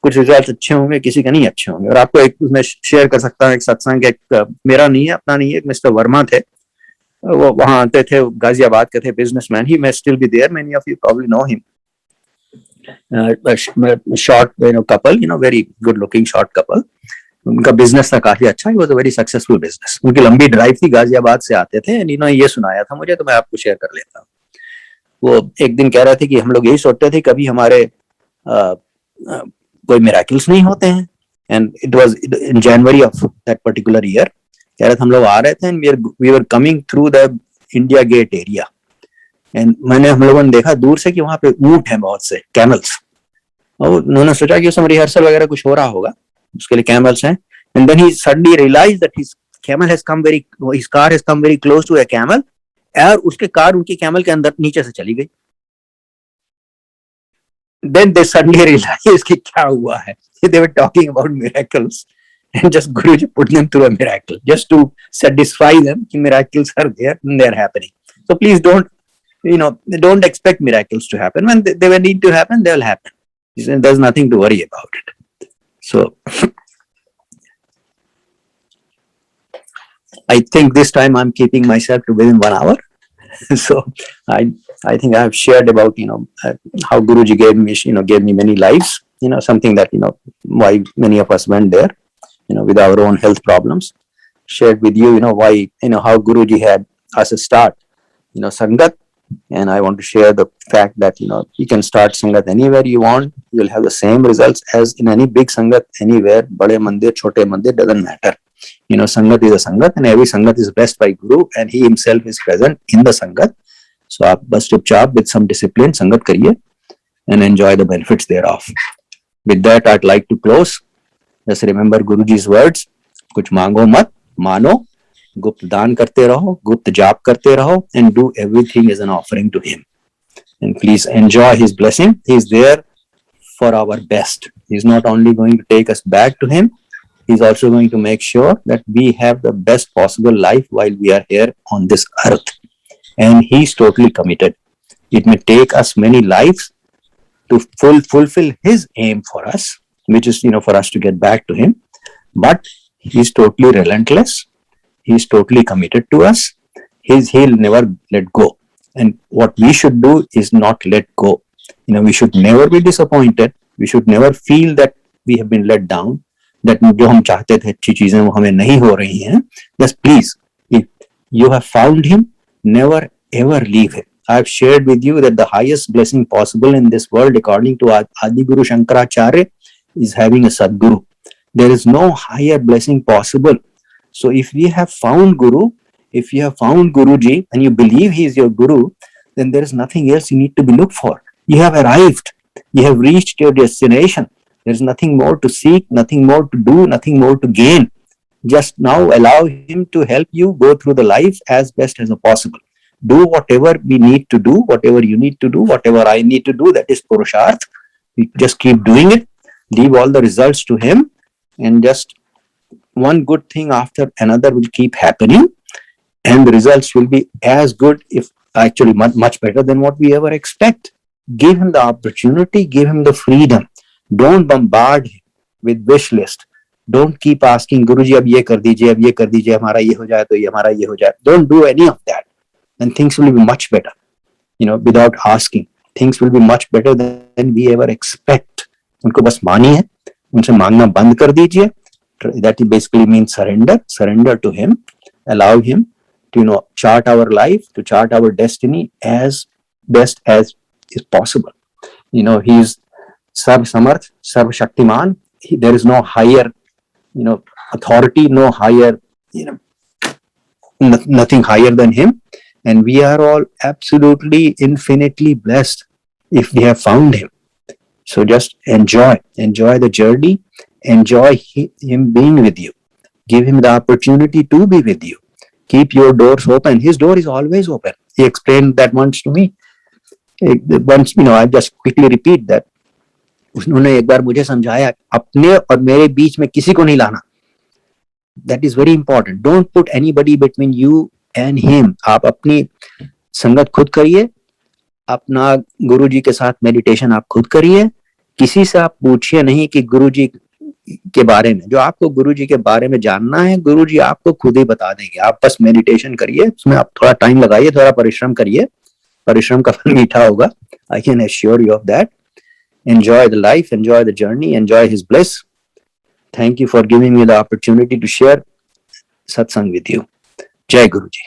कुछ रिजल्ट अच्छे होंगे, किसी के नहीं अच्छे होंगे। और आपको एक मैं शेयर कर सकता हूँ एक सत्संग, एक मेरा नहीं है, अपना नहीं है, एक मिस्टर वर्मा थे, वो वहां आते थे, गाजियाबाद के थे, businessman, he may still be there, many of you probably know him, short couple, very good looking short couple. उनका बिजनेस था काफी अच्छा, he was a very successful business. उनकी लंबी ड्राइव थी, गाजियाबाद से आते थे, इन्होंने ये सुनाया था मुझे, तो मैं आपको शेयर कर लेता हूँ। वो एक दिन कह रहे थे कि हम लोग यही सोचते थे कभी हमारे कोई मिरेकल्स नहीं होते हैं, and it was in January of that particular year. कह रहे थे हम लोग आ रहे थे and we were coming through the India Gate area, एंड हम लोगों ने देखा दूर से कि वहां पे ऊंट हैं बहुत से, कैमल्स, और उन्होंने सोचा कि उसमें रिहर्सल वगैरह कुछ हो रहा होगा, उसके लिए कैमल्स हैं। And then he suddenly realised that his car has come very close to a camel, और उसके कार उनकी कैमल के अंदर नीचे से चली गई। Then they suddenly realized कि क्या हुआ है। They were talking about miracles, and just Guruji put them through a miracle just to satisfy them कि miracles are there and they are happening. So please don't expect miracles to happen. When they need to happen, they will happen. There's nothing to worry about it. So I think this time I'm keeping myself to within 1 hour. So I think I have shared about how Guruji gave me many lives, something that why many of us went there, with our own health problems. Shared with you, why how Guruji had us start Sangat, and I want to share the fact that you can start Sangat anywhere you want. You'll have the same results as in any big Sangat anywhere. Bade mandir, chote mandir, doesn't matter. Sangat is a Sangat, and every Sangat is blessed by Guru, and he himself is present in the Sangat. So आप बस चुपचाप with some discipline संगत करिए and enjoy the benefits thereof. With that, I'd like to close. Just remember Guruji's words. कुछ मांगो मत, मानो, गुप्त दान करते रहो, गुप्त जाप करते रहो, and do everything as an offering to him. And please enjoy his blessing. He is there for our best. He is not only going to take us back to him, he is also going to make sure that we have the best possible life while we are here on this earth. And he is totally committed. It may take us many lives to fulfill his aim for us, which is for us to get back to him, but he is totally relentless. He is totally committed to us. He'll never let go, and what we should do is not let go. We should never be disappointed. We should never feel that we have been let down, that जो हम चाहते थे अच्छी चीजें वो हमें नहीं हो रही हैं. Just please, if you have found him, never ever leave him. I have shared with you that the highest blessing possible in this world, according to Adi Guru Shankaracharya, is having a Sadguru. There is no higher blessing possible. So if we have found Guru, if you have found Guruji and you believe he is your Guru, then there is nothing else you need to be looked for. You have arrived. You have reached your destination. There is nothing more to seek, nothing more to do, nothing more to gain. Just now allow him to help you go through the life as best as possible. Do whatever we need to do, whatever you need to do, whatever I need to do, that is Purusharth. We just keep doing it, leave all the results to him, and just one good thing after another will keep happening, and the results will be as good, if actually much better than what we ever expect. Give him the opportunity, give him the freedom. Don't bombard him with wish list. Don't keep asking Guruji ab ye kar dijiye, hamara ye ho jaye to ye, hamara ye ho jaye. Don't do any of that, and things will be much better. Without asking, things will be much better than we ever expect. उनको बस मानी है, उनसे मांगना बंद कर दीजिए. That basically means surrender to him. Allow him to chart our life, to chart our destiny as best as is possible. He is Sarv Samarth, Sarv Shaktiman. There is no higher authority, no higher nothing higher than him, and we are all absolutely infinitely blessed if we have found him. So just enjoy the journey, enjoy him being with you, give him the opportunity to be with you. Keep your doors open. His door is always open. He explained that once to me. Once, I just quickly repeat that. उन्होंने एक बार मुझे समझाया, अपने और मेरे बीच में किसी को नहीं लाना. That is very important. Don't put anybody between you and him. आप अपनी संगत खुद करिए, अपना गुरुजी के साथ मेडिटेशन आप खुद करिए, किसी से आप पूछिए नहीं कि गुरुजी के बारे में, जो आपको गुरुजी के बारे में जानना है गुरुजी आपको खुद ही बता देंगे। आप बस मेडिटेशन करिए, उसमें आप थोड़ा टाइम लगाइए, थोड़ा परिश्रम करिए, परिश्रम का फल मीठा होगा। I can assure you of that. Enjoy the life, enjoy the journey, enjoy his bliss. Thank you for giving me the opportunity to share satsang with you. Jai Guruji.